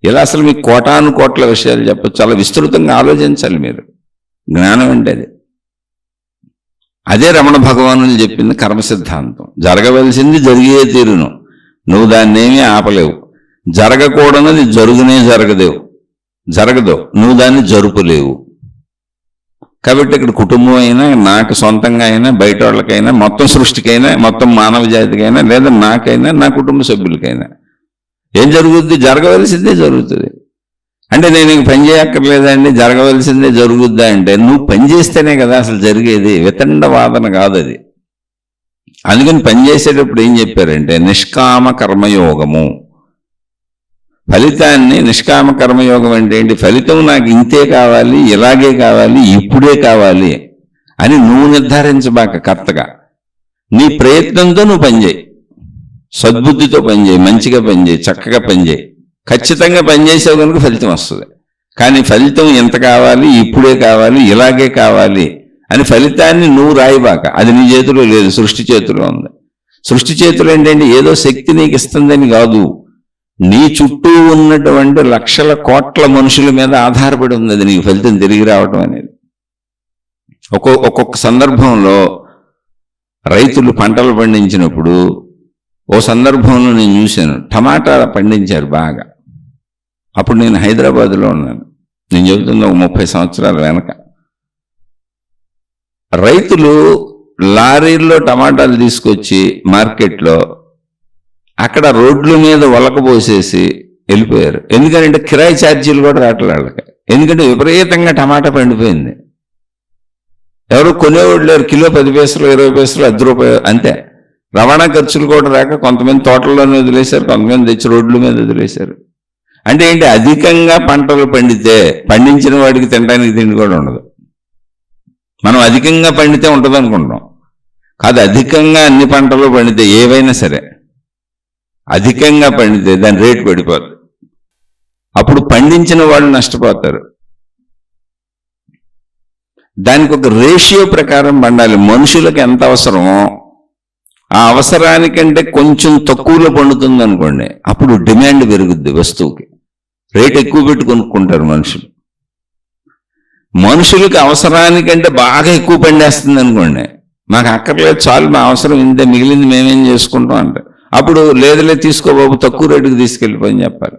ఇలా అసలు మీకు కోటాను కోట్ల విషయాలు చెప్పచ్చు. చాలా విస్తృతంగా ఆలోచించాలి మీరు. జ్ఞానం అంటే అదే రమణ భగవానులు చెప్పింది కర్మ సిద్ధాంతం. జరగవలసింది జరిగే తీరును, నువ్వు దాన్ని ఏమీ ఆపలేవు. జరగకూడనది జరగదు, నువ్వు దాన్ని జరుపులేవు. కాబట్టి ఇక్కడ కుటుంబం అయినా, నాకు సొంతంగా అయినా, బయట వాళ్ళకైనా, మొత్తం సృష్టికైనా, మొత్తం మానవ జాతికైనా, లేదా నాకైనా, నా కుటుంబ సభ్యులకైనా ఏం జరుగుద్ది? జరగవలసిందే జరుగుతుంది. అంటే నేను ఇంక పని చేయక్కర్లేదండి, జరగవలసిందే జరుగుద్దా అంటే నువ్వు పని చేస్తేనే కదా అసలు జరిగేది. వితండ వాదన కాదు అది. అందుకని పని చేసేటప్పుడు ఏం చెప్పారంటే నిష్కామ కర్మయోగము. ఫలితాన్ని నిష్కామ కర్మయోగం అంటే ఏంటి? ఫలితం నాకు ఇంతే కావాలి, ఇలాగే కావాలి, ఇప్పుడే కావాలి అని నువ్వు నిర్ధారించబాక. కర్తగా నీ ప్రయత్నంతో నువ్వు పనిచేయి, సద్బుద్ధితో పనిచేయి, మంచిగా పనిచేయి, చక్కగా పనిచేయి. ఖచ్చితంగా పనిచేసావు కనుక ఫలితం వస్తుంది. కానీ ఫలితం ఎంత కావాలి, ఇప్పుడే కావాలి, ఇలాగే కావాలి అని ఫలితాన్ని నువ్వు రాయిబాక. అది నీ చేతిలో లేదు, సృష్టి చేతిలో ఉంది. సృష్టి చేతిలో ఏంటంటే ఏదో శక్తి నీకు ఇస్తుందని కాదు, నీ చుట్టూ ఉన్నటువంటి లక్షల కోట్ల మనుషుల మీద ఆధారపడి ఉంది అది నీకు ఫలితం తిరిగి రావటం అనేది. ఒక్కొక్క సందర్భంలో రైతులు పంటలు పండించినప్పుడు, ఓ సందర్భంలో నేను చూశాను, టమాటా పండించారు బాగా. అప్పుడు నేను హైదరాబాద్లో ఉన్నాను. నేను చెబుతున్నా 30 సంవత్సరాల వెనక. రైతులు లారీల్లో టమాటాలు తీసుకొచ్చి మార్కెట్లో అక్కడ రోడ్ల మీద ఒలకబోసేసి వెళ్ళిపోయారు. ఎందుకంటే కిరాయి ఛార్జీలు కూడా రావట్లేదు వాళ్ళకి. ఎందుకంటే విపరీతంగా టమాటా పండిపోయింది. ఎవరు కొనేవాళ్ళు లేరు. కిలో 10 పైసలు, 20 పైసలు, 10 రూపాయలు అంతే. రవాణా ఖర్చులు కూడా రాక కొంతమంది తోటల్లోనే వదిలేశారు, కొంతమంది తెచ్చి రోడ్ల మీద వదిలేశారు. అంటే ఏంటి? అధికంగా పంటలు పండితే పండించిన వాడికి తినడానికి తిండి కూడా ఉండదు. మనం అధికంగా పండితే ఉంటుంది అనుకుంటాం. కాదు, అధికంగా అన్ని పంటలు పండితే ఏవైనా సరే అధికంగా పండితే దాని రేటు పడిపోతుంది. అప్పుడు పండించిన వాళ్ళు నష్టపోతారు. దానికి ఒక రేషియో ప్రకారం పండాలి. మనుషులకు ఎంత అవసరమో ఆ అవసరానికంటే కొంచెం తక్కువలో పండుతుంది అనుకోండి, అప్పుడు డిమాండ్ పెరుగుద్ది వస్తువుకి. రేట్ ఎక్కువ పెట్టి కొనుక్కుంటారు మనుషులు. మనుషులకి అవసరానికంటే బాగా ఎక్కువ పండేస్తుంది అనుకోండి, మాకు అక్కర్లేదు, చాలు, మా అవసరం ఇంతే, మిగిలింది మేమేం చేసుకుంటాం అంటే అప్పుడు లేదులే, తీసుకో బాబు, తక్కువ రేటుకి తీసుకెళ్ళిపోయి చెప్పాలి.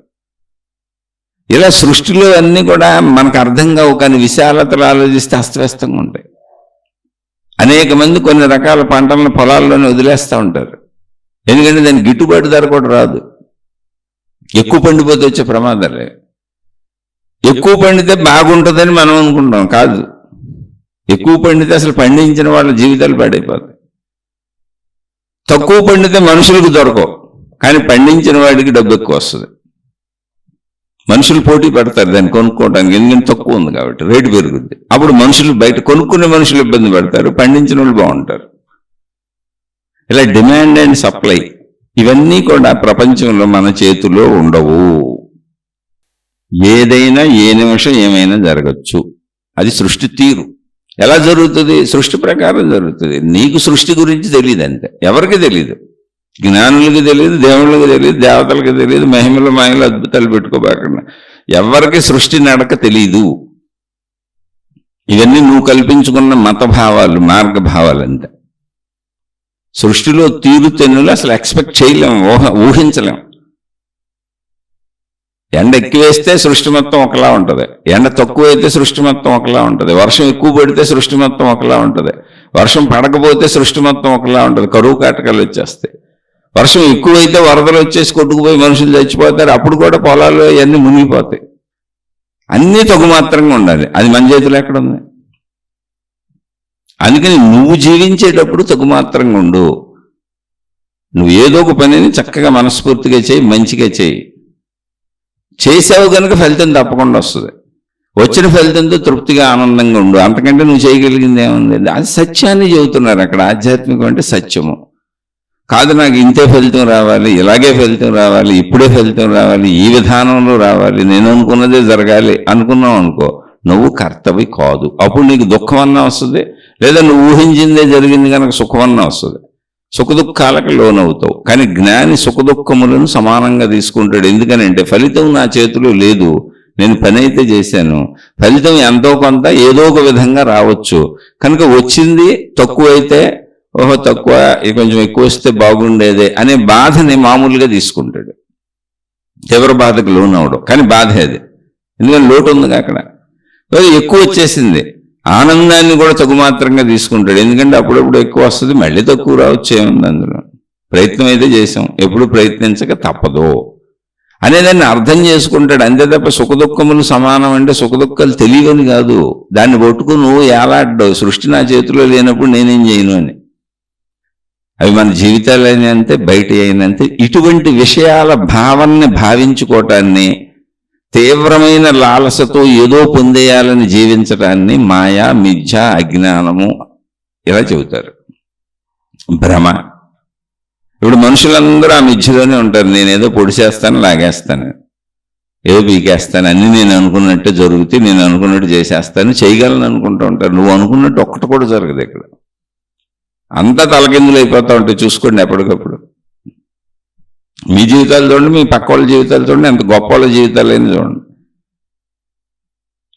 ఇలా సృష్టిలో అన్నీ కూడా మనకు అర్థం కావు, కానీ విశాలతలు ఆలోచిస్తే అస్తవ్యస్తంగా ఉంటాయి. అనేక మంది కొన్ని రకాల పంటలను పొలాల్లోనే వదిలేస్తూ ఉంటారు. ఎందుకంటే దానికి గిట్టుబాటు ధర కూడా రాదు. ఎక్కువ పండిపోతే వచ్చే ప్రమాదాలే. ఎక్కువ పండితే బాగుంటుందని మనం అనుకుంటాం, కాదు. ఎక్కువ పండితే అసలు పండించిన వాళ్ళ జీవితాలు పాడైపోతాయి. తక్కువ పండితే మనుషులకు దొరకవు, కానీ పండించిన వాడికి డబ్బు ఎక్కువ వస్తుంది. మనుషులు పోటీ పడతారు దాన్ని కొనుక్కోవడానికి, ఎందుకంటే తక్కువ ఉంది కాబట్టి రేటు పెరుగుద్ది. అప్పుడు మనుషులు, బయట కొనుక్కునే మనుషులు ఇబ్బంది పడతారు, పండించిన వాళ్ళు బాగుంటారు. ఇలా డిమాండ్ అండ్ సప్లై ఇవన్నీ కూడా ప్రపంచంలో మన చేతిలో ఉండవు. ఏదైనా ఏ నిమిషం ఏమైనా జరగచ్చు. అది సృష్టి తీరు. ఎలా జరుగుతుంది? సృష్టి ప్రకారం జరుగుతుంది. నీకు సృష్టి గురించి తెలియదు అంతే, ఎవరికి తెలియదు. జ్ఞానులకి తెలియదు, దేవుళ్ళకి తెలియదు, దేవతలకి తెలియదు, మహిమలు మాయలు అద్భుతాలు పెట్టుకోబాకుండా ఎవరికి సృష్టి నడక తెలీదు. ఇవన్నీ నువ్వు కల్పించుకున్న మతభావాలు, మార్గభావాలు అంతే. సృష్టిలో తీరు తెన్నులు అసలు ఎక్స్పెక్ట్ చేయలేము, ఊహించలేము. ఎండ ఎక్కువేస్తే సృష్టి మొత్తం ఒకలా ఉంటుంది, ఎండ తక్కువైతే సృష్టి మొత్తం ఒకలా ఉంటుంది, వర్షం ఎక్కువ పడితే సృష్టి మొత్తం ఒకలా ఉంటుంది, వర్షం పడకపోతే సృష్టి మొత్తం ఒకలా ఉంటుంది. కరువు కాటకాలు వచ్చేస్తాయి. వర్షం ఎక్కువైతే వరదలు వచ్చేసి కొట్టుకుపోయి మనుషులు చచ్చిపోతారు. అప్పుడు కూడా పొలాలు అవన్నీ మునిగిపోతాయి. అన్నీ తగు మాత్రంగా ఉండాలి. అది మన చేతిలో ఎక్కడుంది? అందుకని నువ్వు జీవించేటప్పుడు తగుమాత్రంగా ఉండు. నువ్వు ఏదో ఒక పనిని చక్కగా మనస్ఫూర్తిగా చేయి, మంచిగా చేయి. చేసావు కనుక ఫలితం తప్పకుండా వస్తుంది. వచ్చిన ఫలితంతో తృప్తిగా ఆనందంగా ఉండు. అంతకంటే నువ్వు చేయగలిగింది ఏముంది? అది సత్యాన్ని చెబుతున్నారు అక్కడ. ఆధ్యాత్మికం అంటే సత్యము కాదు. నాకు ఇంతే ఫలితం రావాలి, ఇలాగే ఫలితం రావాలి, ఇప్పుడే ఫలితం రావాలి, ఈ విధానంలో రావాలి, నేను అనుకున్నదే జరగాలి అనుకున్నావు అనుకో, నువ్వు కర్తవి కాదు. అప్పుడు నీకు దుఃఖం అన్నా వస్తుంది, లేదా నువ్వు ఊహించిందే జరిగింది కనుక సుఖం అన్నా వస్తుంది. సుఖదుఖాలకు లోనవుతావు. కానీ జ్ఞాని సుఖదుఖములను సమానంగా తీసుకుంటాడు. ఎందుకనంటే ఫలితం నా చేతిలో లేదు, నేను పని అయితే చేశాను, ఫలితం ఎంతో కొంత ఏదో ఒక విధంగా రావచ్చు. కనుక వచ్చింది తక్కువైతే ఓహో తక్కువ, కొంచెం ఎక్కువ వస్తే బాగుండేదే అనే బాధని మామూలుగా తీసుకుంటాడు. తీవ్ర బాధకు లోనవడం. కానీ బాధ అది, ఎందుకంటే లోటు ఉందిగా అక్కడ. ఎక్కువ వచ్చేసింది, ఆనందాన్ని కూడా తగుమాత్రంగా తీసుకుంటాడు. ఎందుకంటే అప్పుడప్పుడు ఎక్కువ వస్తుంది, మళ్ళీ తక్కువ రావచ్చు, ఏముంది అందులో. ప్రయత్నం అయితే చేసాం, ఎప్పుడు ప్రయత్నించక తప్పదు అనేదాన్ని అర్థం చేసుకుంటాడు. అంతే తప్ప సుఖదుఖములు సమానం అంటే సుఖదుఖాలు తెలియని కాదు. దాన్ని పట్టుకుని నువ్వు ఏలాడ్డావు, సృష్టి నా చేతిలో లేనప్పుడు నేనేం చేయను అని. అవి మన జీవితాలు అయినంతే, బయట అయినంతే. ఇటువంటి విషయాల భావాన్ని భావించుకోవటాన్ని, తీవ్రమైన లాలసతో ఏదో పొందేయాలని జీవించటాన్ని మాయా, మిథ్య, అజ్ఞానము ఇలా చెబుతారు. భ్రమ. ఇప్పుడు మనుషులందరూ ఆ మిథ్యలోనే ఉంటారు. నేనేదో పొడిచేస్తాను, లాగేస్తాను, ఏదో పీకేస్తాను, అన్నీ నేను అనుకున్నట్టు జరుగుతూ నేను అనుకున్నట్టు చేసేస్తాను, చేయగలను అనుకుంటూ ఉంటారు. నువ్వు అనుకున్నట్టు ఒక్కటి కూడా జరగదు ఇక్కడ. అంతా తలకిందులు అయిపోతూ ఉంటాయి. చూసుకోండి ఎప్పటికప్పుడు. మీ జీవితాలు చూడండి, మీ పక్క వాళ్ళ జీవితాలు చూడండి, ఎంత గొప్ప వాళ్ళ జీవితాలు అయినా చూడండి.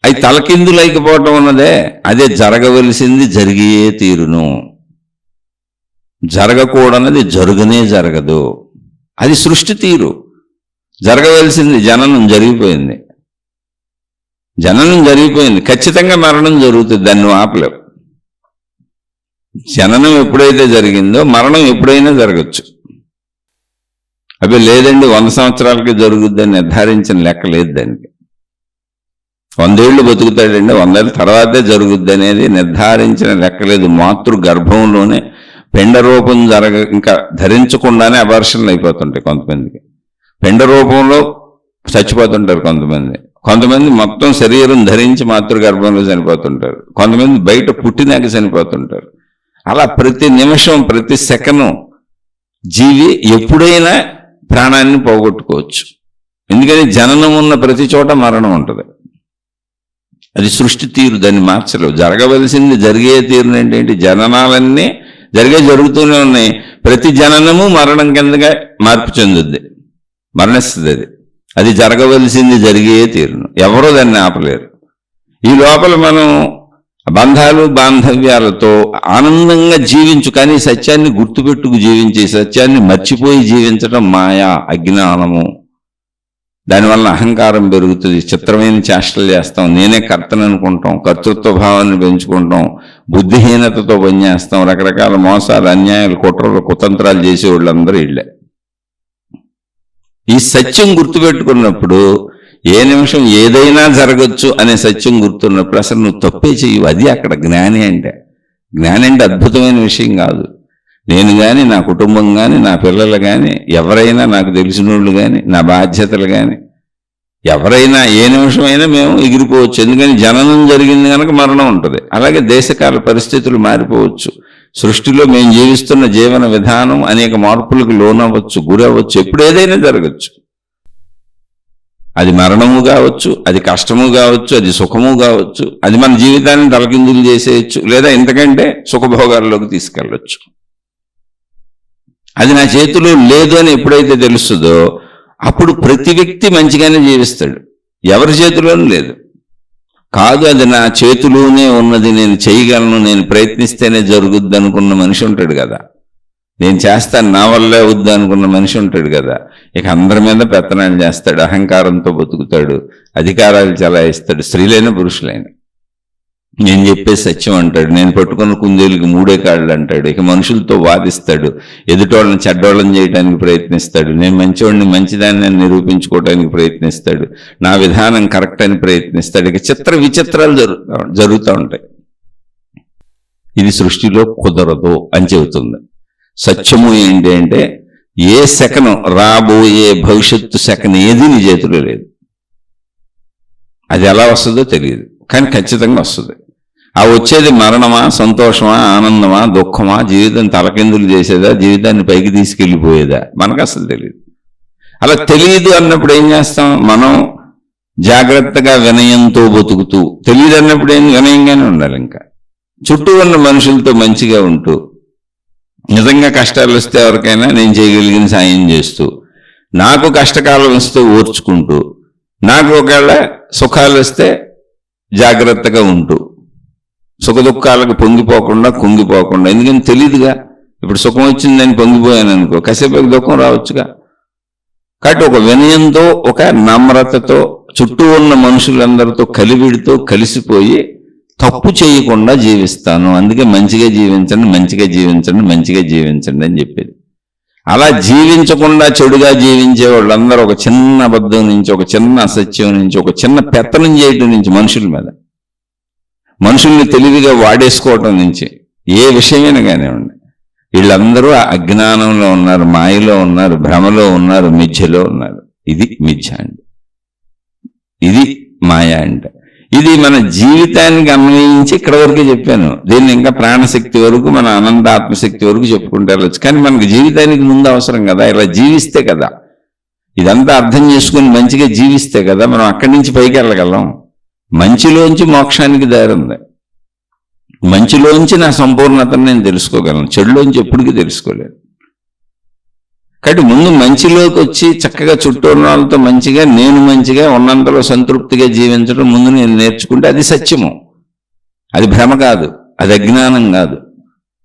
అవి తలకిందులు అయిపోవటం ఉన్నదే, అదే జరగవలసింది జరిగే తీరును. జరగకూడనది జరుగునే జరగదు. అది సృష్టి తీరు. జరగవలసింది జననం జరిగిపోయింది, జననం జరిగిపోయింది. ఖచ్చితంగా మరణం జరుగుతుంది, దాన్ని నువ్వు ఆపలేవు. జననం ఎప్పుడైతే జరిగిందో మరణం ఎప్పుడైనా జరగచ్చు. అవి లేదండి 100 సంవత్సరాలకి జరుగుద్దని నిర్ధారించిన లెక్క లేదు దానికి. 100 ఏళ్ళు బతుకుతాడండి, 100 ఏళ్ళ తర్వాతే జరుగుద్ది అనేది నిర్ధారించిన లెక్క లేదు. మాతృ గర్భంలోనే పిండ రూపం ఇంకా ధరించకుండానే అబార్షన్లు అయిపోతుంటాయి కొంతమందికి. పిండ రూపంలో చచ్చిపోతుంటారు కొంతమంది మొత్తం శరీరం ధరించి మాతృగర్భంలో చనిపోతుంటారు. కొంతమంది బయట పుట్టినాక చనిపోతుంటారు. అలా ప్రతి నిమిషం, ప్రతి సెకను జీవి ఎప్పుడైనా ప్రాణాన్ని పోగొట్టుకోవచ్చు. ఎందుకని జననం ఉన్న ప్రతి చోట మరణం ఉంటుంది. అది సృష్టి తీరు, దాన్ని మార్చలేవు. జరగవలసింది జరిగే తీరు ఏంటంటే జననాలన్నీ జరుగుతూనే ఉన్నాయి. ప్రతి జననము మరణం కిందగా మార్పు చెందుద్ది, మరణిస్తుంది. అది జరగవలసింది జరిగే తీరును. ఎవరో దాన్ని ఆపలేరు. ఈ లోపల మనం బంధాలు, బాంధవ్యాలతో ఆనందంగా జీవించు, కానీ సత్యాన్ని గుర్తుపెట్టుకు జీవించి సత్యాన్ని మర్చిపోయి జీవించడం మాయా, అజ్ఞానము. దానివల్ల అహంకారం పెరుగుతుంది, చిత్రమైన చేష్టలు చేస్తాం, నేనే కర్తను అనుకుంటాం, కర్తృత్వ భావాన్ని పెంచుకుంటాం, బుద్ధిహీనతతో పనిచేస్తాం, రకరకాల మోసాలు, అన్యాయాలు, కుట్రలు, కుతంత్రాలు చేసేవాళ్ళందరూ ఇళ్ళే. ఈ సత్యం గుర్తుపెట్టుకున్నప్పుడు ఏ నిమిషం ఏదైనా జరగచ్చు అనే సత్యం గుర్తున్నప్పుడు అసలు నువ్వు తప్పే చెయ్యవు. అది అక్కడ జ్ఞాని అంటే. జ్ఞాని అంటే అద్భుతమైన విషయం కాదు. నేను కానీ, నా కుటుంబం కానీ, నా పిల్లలు కానీ, ఎవరైనా, నాకు తెలిసిన వాళ్ళు కానీ, నా బాధ్యతలు కానీ, ఎవరైనా ఏ నిమిషమైనా మేము ఎగిరిపోవచ్చు. ఎందుకని జననం జరిగింది కనుక మరణం ఉంటుంది. అలాగే దేశకాల పరిస్థితులు మారిపోవచ్చు. సృష్టిలో మేము జీవిస్తున్న జీవన విధానం అనేక మార్పులకు లోనవ్వచ్చు, గురవ్వచ్చు. ఎప్పుడు ఏదైనా జరగచ్చు. అది మరణము కావచ్చు, అది కష్టము కావచ్చు, అది సుఖము కావచ్చు. అది మన జీవితాన్ని తలకిందులు చేసేయచ్చు, లేదా ఇంతకంటే సుఖభోగాల్లోకి తీసుకెళ్ళచ్చు. అది నా చేతిలో లేదు అని ఎప్పుడైతే తెలుస్తుందో అప్పుడు ప్రతి వ్యక్తి మంచిగానే జీవిస్తాడు. ఎవరి చేతిలోనూ లేదు. కాదు, అది నా చేతిలోనే ఉన్నది, నేను చేయగలను, నేను ప్రయత్నిస్తేనే జరుగుద్ది అనుకున్న మనిషి ఉంటాడు కదా, నేను చేస్తాను, నా వల్లే అవుద్ది అనుకున్న మనిషి ఉంటాడు కదా, ఇక అందరి మీద పెత్తనాలు చేస్తాడు, అహంకారంతో బతుకుతాడు, అధికారాలు చెలాయిస్తాడు. స్త్రీలైన పురుషులైన నేను చెప్పే సత్యం అంటాడు, నేను పట్టుకున్న కుందేలుకి 3 కాళ్ళు అంటాడు. ఇక మనుషులతో వాదిస్తాడు, ఎదుటోళ్ళని చెడ్డోళ్ళని చేయడానికి ప్రయత్నిస్తాడు, నేను మంచివాడిని, మంచిదాన్ని నిరూపించుకోవడానికి ప్రయత్నిస్తాడు, నా విధానం కరెక్ట్ అని ప్రయత్నిస్తాడు. ఇక చిత్ర విచిత్రాలు జరుగుతూ ఉంటాయి. ఇది సృష్టిలో కుదరదు అని చెబుతుంది. సత్యము ఏంటి అంటే ఏ సెకను రాబోయే భవిష్యత్తు సెకను ఏది నీ చేతిలో లేదు. అది ఎలా వస్తుందో తెలియదు, కానీ ఖచ్చితంగా వస్తుంది. ఆ వచ్చేది మరణమా, సంతోషమా, ఆనందమా, దుఃఖమా, జీవితం తలకిందులు చేసేదా, జీవితాన్ని పైకి తీసుకెళ్ళిపోయేదా, మనకు అసలు తెలియదు. అలా తెలియదు అన్నప్పుడు ఏం చేస్తాం మనం? జాగ్రత్తగా వినయంతో బతుకుతూ, తెలియదు అన్నప్పుడు ఏం వినయంగానే ఉండాలి. ఇంకా చుట్టూ ఉన్న మనుషులతో మంచిగా ఉంటూ, నిజంగా కష్టాలు వస్తే ఎవరికైనా నేను చేయగలిగిన సాయం చేస్తూ, నాకు కష్టకాలం వస్తే ఓర్చుకుంటూ, నాకు ఒకవేళ సుఖాలు వస్తే జాగ్రత్తగా ఉంటూ, సుఖ దుఃఖాలకు పొంగిపోకుండా కుంగిపోకుండా. ఎందుకని తెలియదుగా. ఇప్పుడు సుఖం వచ్చిందని పొంగిపోయాను అనుకో, కాసేపు దుఃఖం రావచ్చుగా. కాబట్టి ఒక వినయంతో, ఒక నమ్రతతో, చుట్టూ ఉన్న మనుషులందరితో కలివిడితో కలిసిపోయి తప్పు చేయకుండా జీవిస్తాను. అందుకే మంచిగా జీవించండి, మంచిగా జీవించండి, మంచిగా జీవించండి అని చెప్పేది. అలా జీవించకుండా చెడుగా జీవించే వాళ్ళందరూ ఒక చిన్న అబద్ధం నుంచి, ఒక చిన్న అసత్యం నుంచి, ఒక చిన్న పెత్తనం చేయటం నుంచి, మనుషుల మీద, మనుషుల్ని తెలివిగా వాడేసుకోవటం నుంచి, ఏ విషయమైనా కానివ్వండి, వీళ్ళందరూ అజ్ఞానంలో ఉన్నారు, మాయలో ఉన్నారు, భ్రమలో ఉన్నారు, మిథ్యలో ఉన్నారు. ఇది మిథ్య అండి, ఇది మాయ అంటే. ఇది మన జీవితానికి అన్వయించి ఇక్కడ వరకే చెప్పాను. దీన్ని ఇంకా ప్రాణశక్తి వరకు, మన అనంతాత్మశక్తి వరకు చెప్పుకుంటే వెళ్ళచ్చు. కానీ మనకు జీవితానికి ముందు అవసరం కదా, ఇలా జీవిస్తే కదా, ఇదంతా అర్థం చేసుకుని మంచిగా జీవిస్తే కదా మనం అక్కడి నుంచి పైకి వెళ్ళగలం. మంచిలోంచి మోక్షానికి దారి ఉంది. మంచిలోంచి నా సంపూర్ణతను నేను తెలుసుకోగలను, చెడులోంచి ఎప్పటికీ తెలుసుకోలేను. కాబట్టి ముందు మంచిలోకి వచ్చి చక్కగా చుట్టూ ఉన్న వాళ్ళతో మంచిగా, నేను మంచిగా ఉన్నంతలో సంతృప్తిగా జీవించడం ముందు నేను నేర్చుకుంటే అది సత్యము. అది భ్రమ కాదు, అది అజ్ఞానం కాదు,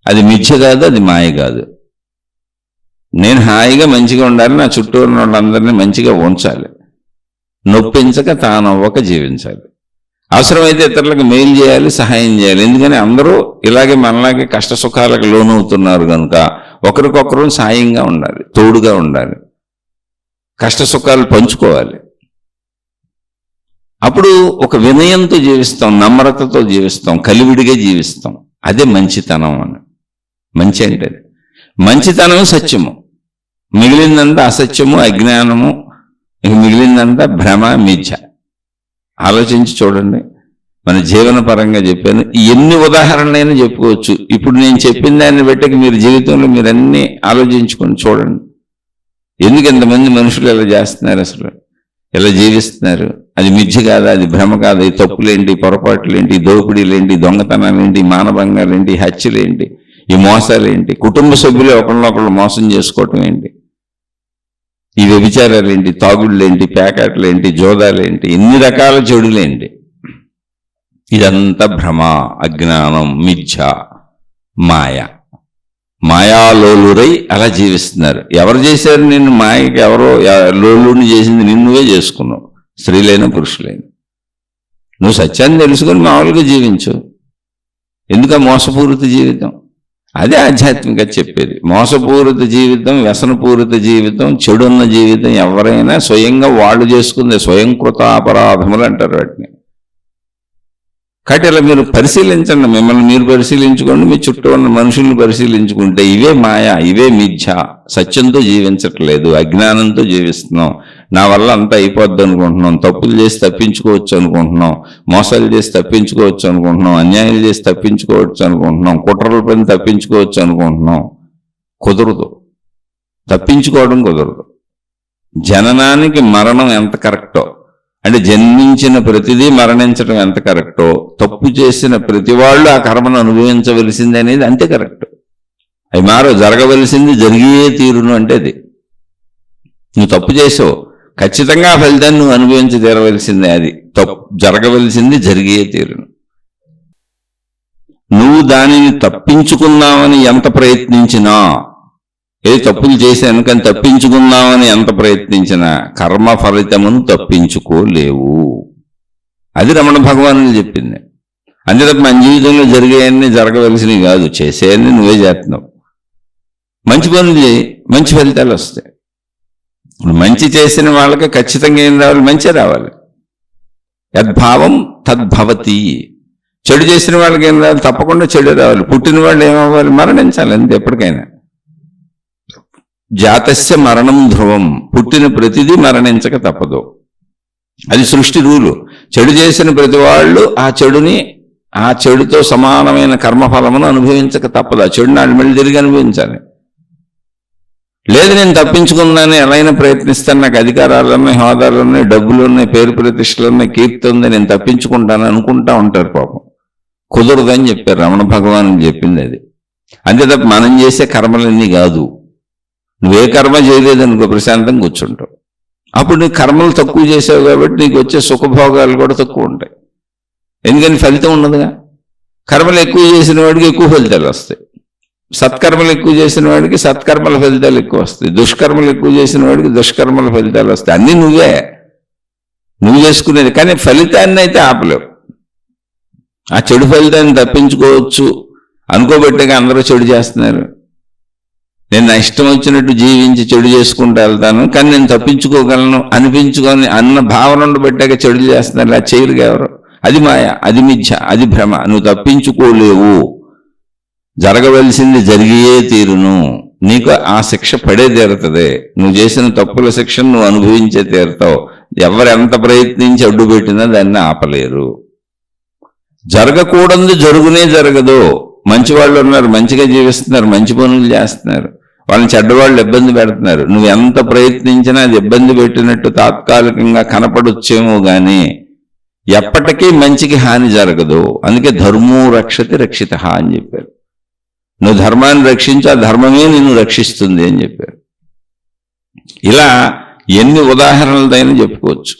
అది మిథ్య కాదు, అది మాయ కాదు. నేను హాయిగా మంచిగా ఉండాలి, నా చుట్టూ ఉన్న వాళ్ళందరినీ మంచిగా ఉంచాలి, నొప్పించక తానవ్వక జీవించాలి. అవసరమైతే ఇతరులకు మేలు చేయాలి, సహాయం చేయాలి. ఎందుకని అందరూ ఇలాగే మనలాగే కష్ట సుఖాలకు లోనవుతున్నారు కనుక ఒకరికొకరు సాయంగా ఉండాలి, తోడుగా ఉండాలి, కష్ట సుఖాలు పంచుకోవాలి. అప్పుడు ఒక వినయంతో జీవిస్తాం, నమ్రతతో జీవిస్తాం, కలివిడిగా జీవిస్తాం. అదే మంచితనం అని. మంచి అంటే మంచితనం సత్యము, మిగిలిందంతా అసత్యము, అజ్ఞానము, ఇక మిగిలిందంతా భ్రమ, మిథ్య. ఆలోచించి చూడండి. మన జీవన పరంగా చెప్పాను, ఎన్ని ఉదాహరణలైనా చెప్పుకోవచ్చు. ఇప్పుడు నేను చెప్పిన దాన్ని బట్టి మీరు జీవితంలో మీరు అన్నీ ఆలోచించుకొని చూడండి. ఎందుకు ఎంతమంది మనుషులు ఎలా చేస్తున్నారు, అసలు ఎలా జీవిస్తున్నారు? అది మిథ్య కాదా, అది భ్రమ కాదా? ఈ తప్పులేంటి, పొరపాట్లేంటి, దోపిడీలేంటి, దొంగతనాలేంటి, మానభంగాలేంటి, హత్యలేంటి, ఈ మోసాలేంటి, కుటుంబ సభ్యులు ఒకళ్ళనొకళ్ళు మోసం చేసుకోవటం ఏంటి, ఈ వ్యభిచారాలేంటి, తాగుళ్ళేంటి, ప్యాకెట్లేంటి, జోదాలేంటి, ఎన్ని రకాల చెడులేంటి. ఇదంతా భ్రమ, అజ్ఞానం, మిథ్య, మాయ. మాయాలోలురై అలా జీవిస్తున్నారు. ఎవరు చేశారు నిన్ను మాయకి? ఎవరో లోలుని చేసింది నిన్నువే చేసుకున్నావు, స్త్రీలైన పురుషులైన. నువ్వు సత్యాన్ని తెలుసుకొని మామూలుగా జీవించు. ఎందుక మోసపూరిత జీవితం? అదే ఆధ్యాత్మిక చెప్పేది. మోసపూరిత జీవితం, వ్యసనపూరిత జీవితం, చెడున్న జీవితం ఎవరైనా స్వయంగా వాళ్ళు చేసుకుందే స్వయంకృత అపరాధములు అంటారు వాటిని. కాబట్టి ఇలా మీరు పరిశీలించండి, మిమ్మల్ని మీరు పరిశీలించుకోండి, మీ చుట్టూ ఉన్న మనుషుల్ని పరిశీలించుకుంటే ఇవే మాయ, ఇవే మిథ్య. సత్యంతో జీవించట్లేదు, అజ్ఞానంతో జీవిస్తున్నాం. నా వల్ల అంతా అయిపోద్ది అనుకుంటున్నాం, తప్పులు చేసి తప్పించుకోవచ్చు అనుకుంటున్నాం, మోసాలు చేసి తప్పించుకోవచ్చు అనుకుంటున్నాం, అన్యాయాలు చేసి తప్పించుకోవచ్చు అనుకుంటున్నాం, కుట్రల పని తప్పించుకోవచ్చు అనుకుంటున్నాం. కుదరదు, తప్పించుకోవడం కుదరదు. జననానికి మరణం ఎంత కరెక్టో, అంటే జన్మించిన ప్రతిదీ మరణించడం ఎంత కరెక్టో, తప్పు చేసిన ప్రతి వాళ్ళు ఆ కర్మను అనుభవించవలసింది అనేది అంతే కరెక్ట్. అవి మారో, జరగవలసింది జరిగే తీరును. అంటే అది నువ్వు తప్పు చేసావు, ఖచ్చితంగా ఆ ఫలితాన్ని నువ్వు అనుభవించి తీరవలసిందే. అది తప్పు జరగవలసింది జరిగే తీరును. నువ్వు దానిని తప్పించుకుందామని ఎంత ప్రయత్నించినా, ఏది తప్పులు చేశాను కానీ తప్పించుకుందామని ఎంత ప్రయత్నించినా కర్మ ఫలితమును తప్పించుకోలేవు. అది రమణ భగవానుడు చెప్పింది. అంతే తప్ప మన జీవితంలో జరిగేయన్నీ జరగవలసినవి కాదు, చేసేయన్నీ నువ్వే చేస్తున్నావు. మంచి పనులు చేయి, మంచి ఫలితాలు వస్తాయి. మంచి చేసిన వాళ్ళకి ఖచ్చితంగా ఏం రావాలి? మంచి రావాలి. యద్భావం తద్భవతి. చెడు చేసిన వాళ్ళకి ఏం రావాలి? తప్పకుండా చెడు రావాలి. పుట్టిన వాళ్ళు ఏమవ్వాలి? మరణించాలి అంతే ఎప్పటికైనా. జాతస్య మరణం ధ్రువం, పుట్టిన ప్రతిదీ మరణించక తప్పదు. అది సృష్టి రూలు. చెడు చేసిన ప్రతి వాళ్ళు ఆ చెడుతో సమానమైన కర్మఫలమును అనుభవించక తప్పదు. ఆ చెడుని వాళ్ళు మళ్ళీ తిరిగి అనుభవించాలి. లేదు నేను తప్పించుకుందాన్ని ఎలా అయినా ప్రయత్నిస్తాను, నాకు అధికారాలు ఉన్నాయి, హోదాలు ఉన్నాయి, డబ్బులు ఉన్నాయి, పేరు ప్రతిష్టలు ఉన్నాయి, కీర్తి ఉంది, నేను తప్పించుకుంటాను అనుకుంటా ఉంటారు. పాపం కుదరదని చెప్పారు. రమణ భగవాన్ చెప్పింది అది. అంతే తప్ప మనం చేసే కర్మలన్నీ కాదు. నువ్వే కర్మ చేయలేదనుకో ప్రశాంతంగా కూర్చుంటావు. అప్పుడు నీ కర్మలు తక్కువ చేసావు కాబట్టి నీకు వచ్చే సుఖభోగాలు కూడా తక్కువ ఉంటాయి. ఎందుకని ఫలితం ఉండదుగా. కర్మలు ఎక్కువ చేసిన వాడికి ఎక్కువ ఫలితాలు వస్తాయి. సత్కర్మలు ఎక్కువ చేసిన వాడికి సత్కర్మల ఫలితాలు ఎక్కువ వస్తాయి. దుష్కర్మలు ఎక్కువ చేసిన వాడికి దుష్కర్మల ఫలితాలు వస్తాయి. అన్నీ నువ్వు చేసుకునేది. కానీ ఫలితాన్ని అయితే ఆపలేవు. ఆ చెడు ఫలితాన్ని తప్పించుకోవచ్చు అనుకోబట్టే అందరూ చెడు చేస్తున్నారు. నేను నా ఇష్టం వచ్చినట్టు జీవించి చెడు చేసుకుంటూ వెళ్తాను, కానీ నేను తప్పించుకోగలను అనిపించుకొని అన్న భావన ఉండబట్టాక చెడు చేస్తున్నారు. అలా చేయరుగా ఎవరు. అది మాయ, అది మిథ్య, అది భ్రమ. నువ్వు తప్పించుకోలేవు. జరగవలసింది జరిగియే తీరును. నీకు ఆ శిక్ష పడే తీరుతుంది. నువ్వు చేసిన తప్పుల శిక్షను నువ్వు అనుభవించే తీరుతావు. ఎవరు ఎంత ప్రయత్నించి అడ్డుపెట్టినా దాన్ని ఆపలేరు. జరగకూడదు జరుగునే జరగదు. మంచి వాళ్ళు ఉన్నారు, మంచిగా జీవిస్తున్నారు, మంచి పనులు చేస్తున్నారు, వాళ్ళని చెడ్డవాళ్ళు ఇబ్బంది పెడుతున్నారు. నువ్వు ఎంత ప్రయత్నించినా అది ఇబ్బంది పెట్టినట్టు తాత్కాలికంగా కనపడొచ్చేమో గాని ఎప్పటికీ మంచికి హాని జరగదు. అందుకే ధర్మో రక్షతి రక్షిత అని చెప్పారు. నువ్వు ధర్మాన్ని రక్షించి ఆ ధర్మమే నిన్ను రక్షిస్తుంది అని చెప్పారు. ఇలా ఎన్ని ఉదాహరణలైనా చెప్పుకోవచ్చు.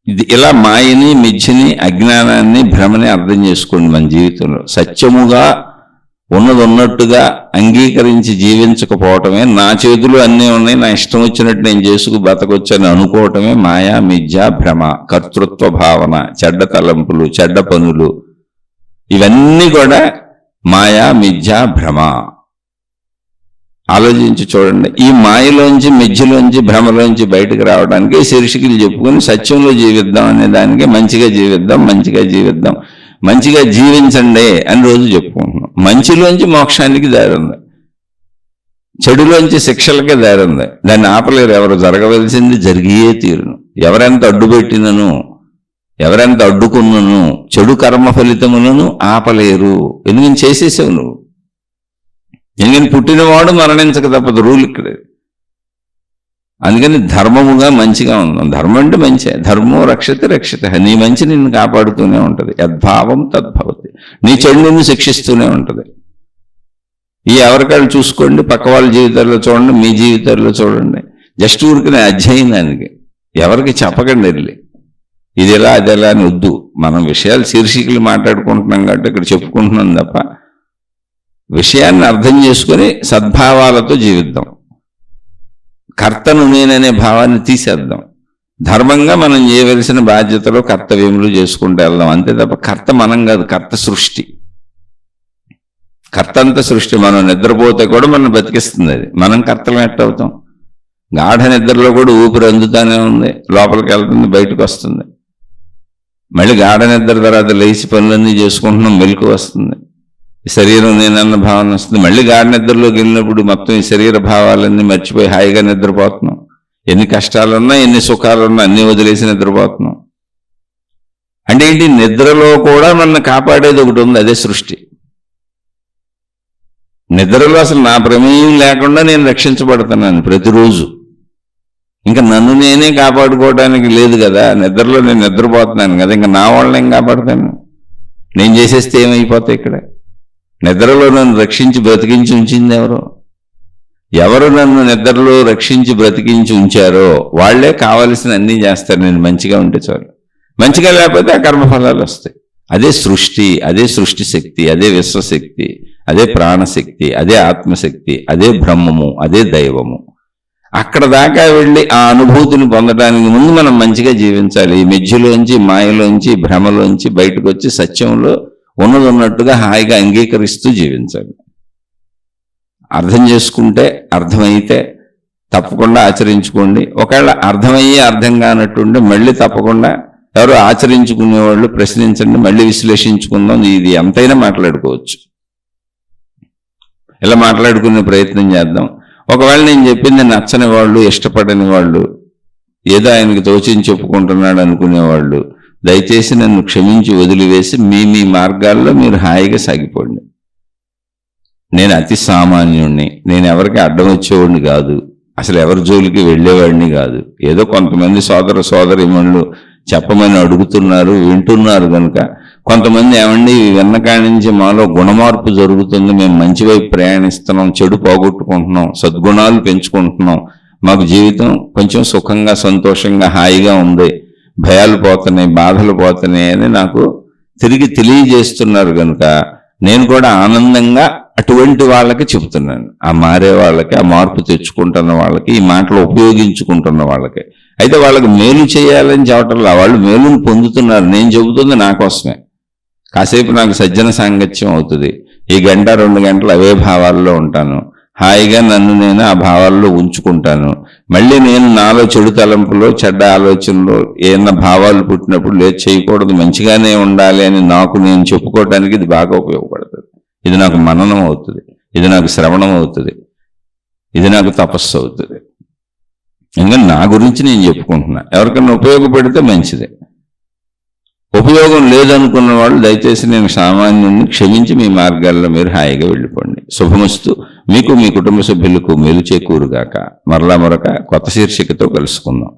ఇది ఇలా మాయని, మిథ్యని, అజ్ఞానాన్ని, భ్రమని అర్థం చేసుకోండి. మన జీవితంలో సత్యముగా ఉన్నది ఉన్నట్టుగా అంగీకరించి జీవించకపోవటమే, నా చేతులు అన్నీ ఉన్నాయి, నా ఇష్టం వచ్చినట్టు నేను చేసుకు బతకొచ్చని అనుకోవటమే మాయా, మిథ్య, భ్రమ. కర్తృత్వ భావన, చెడ్డ తలంపులు, చెడ్డ పనులు, ఇవన్నీ కూడా మాయా, మిథ్య, భ్రమ. ఆలోచించి చూడండి. ఈ మాయలోంచి, మిథ్యలోంచి, భ్రమలోంచి బయటకు రావడానికి శీర్షికలు చెప్పుకొని సత్యంలో జీవిద్దాం అనే దానికి మంచిగా జీవిద్దాం, మంచిగా జీవిద్దాం, మంచిగా జీవించండి అని రోజు చెప్పుకుంటున్నాం. మంచిలోంచి మోక్షానికి దారి ఉంది, చెడులోంచి శిక్షలకే దారి ఉంది. దాన్ని ఆపలేరు ఎవరు. జరగవలసింది జరిగియే తీరును. ఎవరెంత అడ్డుపెట్టినను, ఎవరెంత అడ్డుకున్నను చెడు కర్మ ఫలితములను ఆపలేరు. ఎందుకని చేసేసావు నువ్వు. ఎందుకని పుట్టినవాడు మరణించక తప్పదు. రూల్ ఇక్కడ. అందుకని ధర్మముగా మంచిగా ఉందాం. ధర్మం అంటే మంచి. ధర్మో రక్షతి రక్షిత. నీ మంచి నిన్ను కాపాడుతూనే ఉంటుంది. యద్భావం తద్భవతి. నీ చెడు నిన్ను శిక్షిస్తూనే ఉంటుంది. ఈ ఎవరికాళ్ళు చూసుకోండి, పక్క వాళ్ళ జీవితాల్లో చూడండి, మీ జీవితాల్లో చూడండి. జస్ట్ ఊరికనే అధ్యయనానికి ఎవరికి చెప్పకండి వెళ్ళి ఇది ఎలా అది ఎలా అని వద్దు. మనం విషయాలు శీర్షికలు మాట్లాడుకుంటున్నాం కాబట్టి ఇక్కడ చెప్పుకుంటున్నాం తప్ప విషయాన్ని అర్థం చేసుకొని సద్భావాలతో జీవిద్దాం. కర్తను నేననే భావాన్ని తీసేద్దాం. ధర్మంగా మనం చేయవలసిన బాధ్యతలు, కర్తవ్యములు చేసుకుంటూ వెళ్దాం. అంతే తప్ప కర్త మనం కాదు. కర్త సృష్టి. కర్త అంతా సృష్టి. మనం నిద్రపోతే కూడా మనం బతికిస్తుంది అది. మనం కర్తలం ఎట్టవుతాం. గాఢ నిద్రలో కూడా ఊపిరి అందుతానే ఉంది, లోపలికి వెళ్తుంది, బయటకు వస్తుంది. మళ్ళీ గాఢ నిద్ర తర్వాత లేచి పనులన్నీ చేసుకుంటున్నాం, మెలకు వస్తుంది, శరీరం నేనన్న భావన వస్తుంది. మళ్ళీ గాఢ నిద్రలోకి వెళ్ళినప్పుడు మొత్తం ఈ శరీర భావాలన్నీ మర్చిపోయి హాయిగా నిద్రపోతున్నాం. ఎన్ని కష్టాలున్నా, ఎన్ని సుఖాలున్నా అన్నీ వదిలేసి నిద్రపోతున్నాం. అంటే ఏంటి, నిద్రలో కూడా నన్ను కాపాడేది ఒకటి ఉంది, అదే సృష్టి. నిద్రలో అసలు నా ప్రమేయం లేకుండా నేను రక్షించబడుతున్నాను ప్రతిరోజు. ఇంకా నన్ను నేనే కాపాడుకోవడానికి లేదు కదా. నిద్రలో నేను నిద్రపోతున్నాను కదా, ఇంకా నా వాళ్ళని ఏం కాపాడుతాను. నేను చేసేస్తే ఏమైపోతాయి. ఇక్కడ నిద్రలో నన్ను రక్షించి బ్రతికించి ఉంచింది ఎవరు? ఎవరు నన్ను నిద్రలో రక్షించి బ్రతికించి ఉంచారో వాళ్లే కావలసిన అన్నీ చేస్తారు. నేను మంచిగా ఉంటే చాలు. మంచిగా లేకపోతే ఆ కర్మఫలాలు వస్తాయి. అదే సృష్టి, అదే సృష్టి శక్తి, అదే విశ్వశక్తి, అదే ప్రాణశక్తి, అదే ఆత్మశక్తి, అదే బ్రహ్మము, అదే దైవము. అక్కడ దాకా వెళ్ళి ఆ అనుభూతిని పొందడానికి ముందు మనం మంచిగా జీవించాలి. మిథ్యలోంచి, మాయలోంచి, భ్రమలోంచి బయటకు వచ్చి సత్యంలో ఉన్నది ఉన్నట్టుగా హాయిగా అంగీకరిస్తూ జీవించాలి. అర్థం చేసుకుంటే, అర్థమైతే తప్పకుండా ఆచరించుకోండి. ఒకవేళ అర్థమయ్యే అర్థం కానట్టుండి మళ్ళీ తప్పకుండా ఎవరు ఆచరించుకునేవాళ్ళు ప్రశ్నించండి, మళ్ళీ విశ్లేషించుకుందాం. ఇది ఎంతైనా మాట్లాడుకోవచ్చు. ఇలా మాట్లాడుకునే ప్రయత్నం చేద్దాం. ఒకవేళ నేను చెప్పింది నచ్చని వాళ్ళు, ఇష్టపడని వాళ్ళు, ఏదో ఆయనకి తోచించి చెప్పుకుంటున్నాడు అనుకునేవాళ్ళు దయచేసి నన్ను క్షమించి వదిలివేసి మీ మార్గాల్లో మీరు హాయిగా సాగిపోండి. నేను అతి సామాన్యుణ్ణి, నేను ఎవరికి అడ్డం వచ్చేవాడిని కాదు, అసలు ఎవరి జోలికి వెళ్ళేవాడిని కాదు. ఏదో కొంతమంది సోదరిమణులు చెప్పమని అడుగుతున్నారు, వింటున్నారు కనుక కొంతమంది ఏమండి వెన్నకాడి నుంచి మాలో గుణమార్పు జరుగుతుంది, మేము మంచి వైపు ప్రయాణిస్తున్నాం, చెడు పోగొట్టుకుంటున్నాం, సద్గుణాలు పెంచుకుంటున్నాం, మాకు జీవితం కొంచెం సుఖంగా సంతోషంగా హాయిగా ఉంది, భయాలు పోతున్నాయి, బాధలు పోతున్నాయి అని నాకు తిరిగి తెలియజేస్తున్నారు కనుక నేను కూడా ఆనందంగా అటువంటి వాళ్ళకి చెబుతున్నాను. ఆ మారే వాళ్ళకి, ఆ మార్పు తెచ్చుకుంటున్న వాళ్ళకి, ఈ మాటలు ఉపయోగించుకుంటున్న వాళ్ళకి. అయితే వాళ్ళకి మేలు చేయాలని చెప్పటంలా, వాళ్ళు మేలును పొందుతున్నారు. నేను చెబుతుంది నా కోసమే. కాసేపు నాకు సజ్జన సాంగత్యం అవుతుంది, ఈ 1-2 గంటలు అవే భావాల్లో ఉంటాను, హాయిగా నన్ను నేను ఆ భావాల్లో ఉంచుకుంటాను. మళ్ళీ నేను నాలో చెడు తలంపులో, చెడ్డ ఆలోచనలో ఏమన్నా భావాలు పుట్టినప్పుడు లేదు చేయకూడదు, మంచిగానే ఉండాలి అని నాకు నేను చెప్పుకోవడానికి ఇది బాగా ఉపయోగపడుతుంది. ఇది నాకు మననం అవుతుంది, ఇది నాకు శ్రవణం అవుతుంది, ఇది నాకు తపస్సు అవుతుంది. ఇంకా నా గురించి నేను చెప్పుకుంటున్నా. ఎవరికైనా ఉపయోగపడితే మంచిదే. ఉపయోగం లేదనుకున్న వాళ్ళు దయచేసి నేను సామాన్యుని క్షమించి మీ మార్గాల్లో మీరు హాయిగా వెళ్ళిపోండి. శుభమస్తు. మీకు, మీ కుటుంబ సభ్యులకు మేలు చేకూరుగాక. మరలా మరొక కొత్త శీర్షికతో కలుసుకుందాం.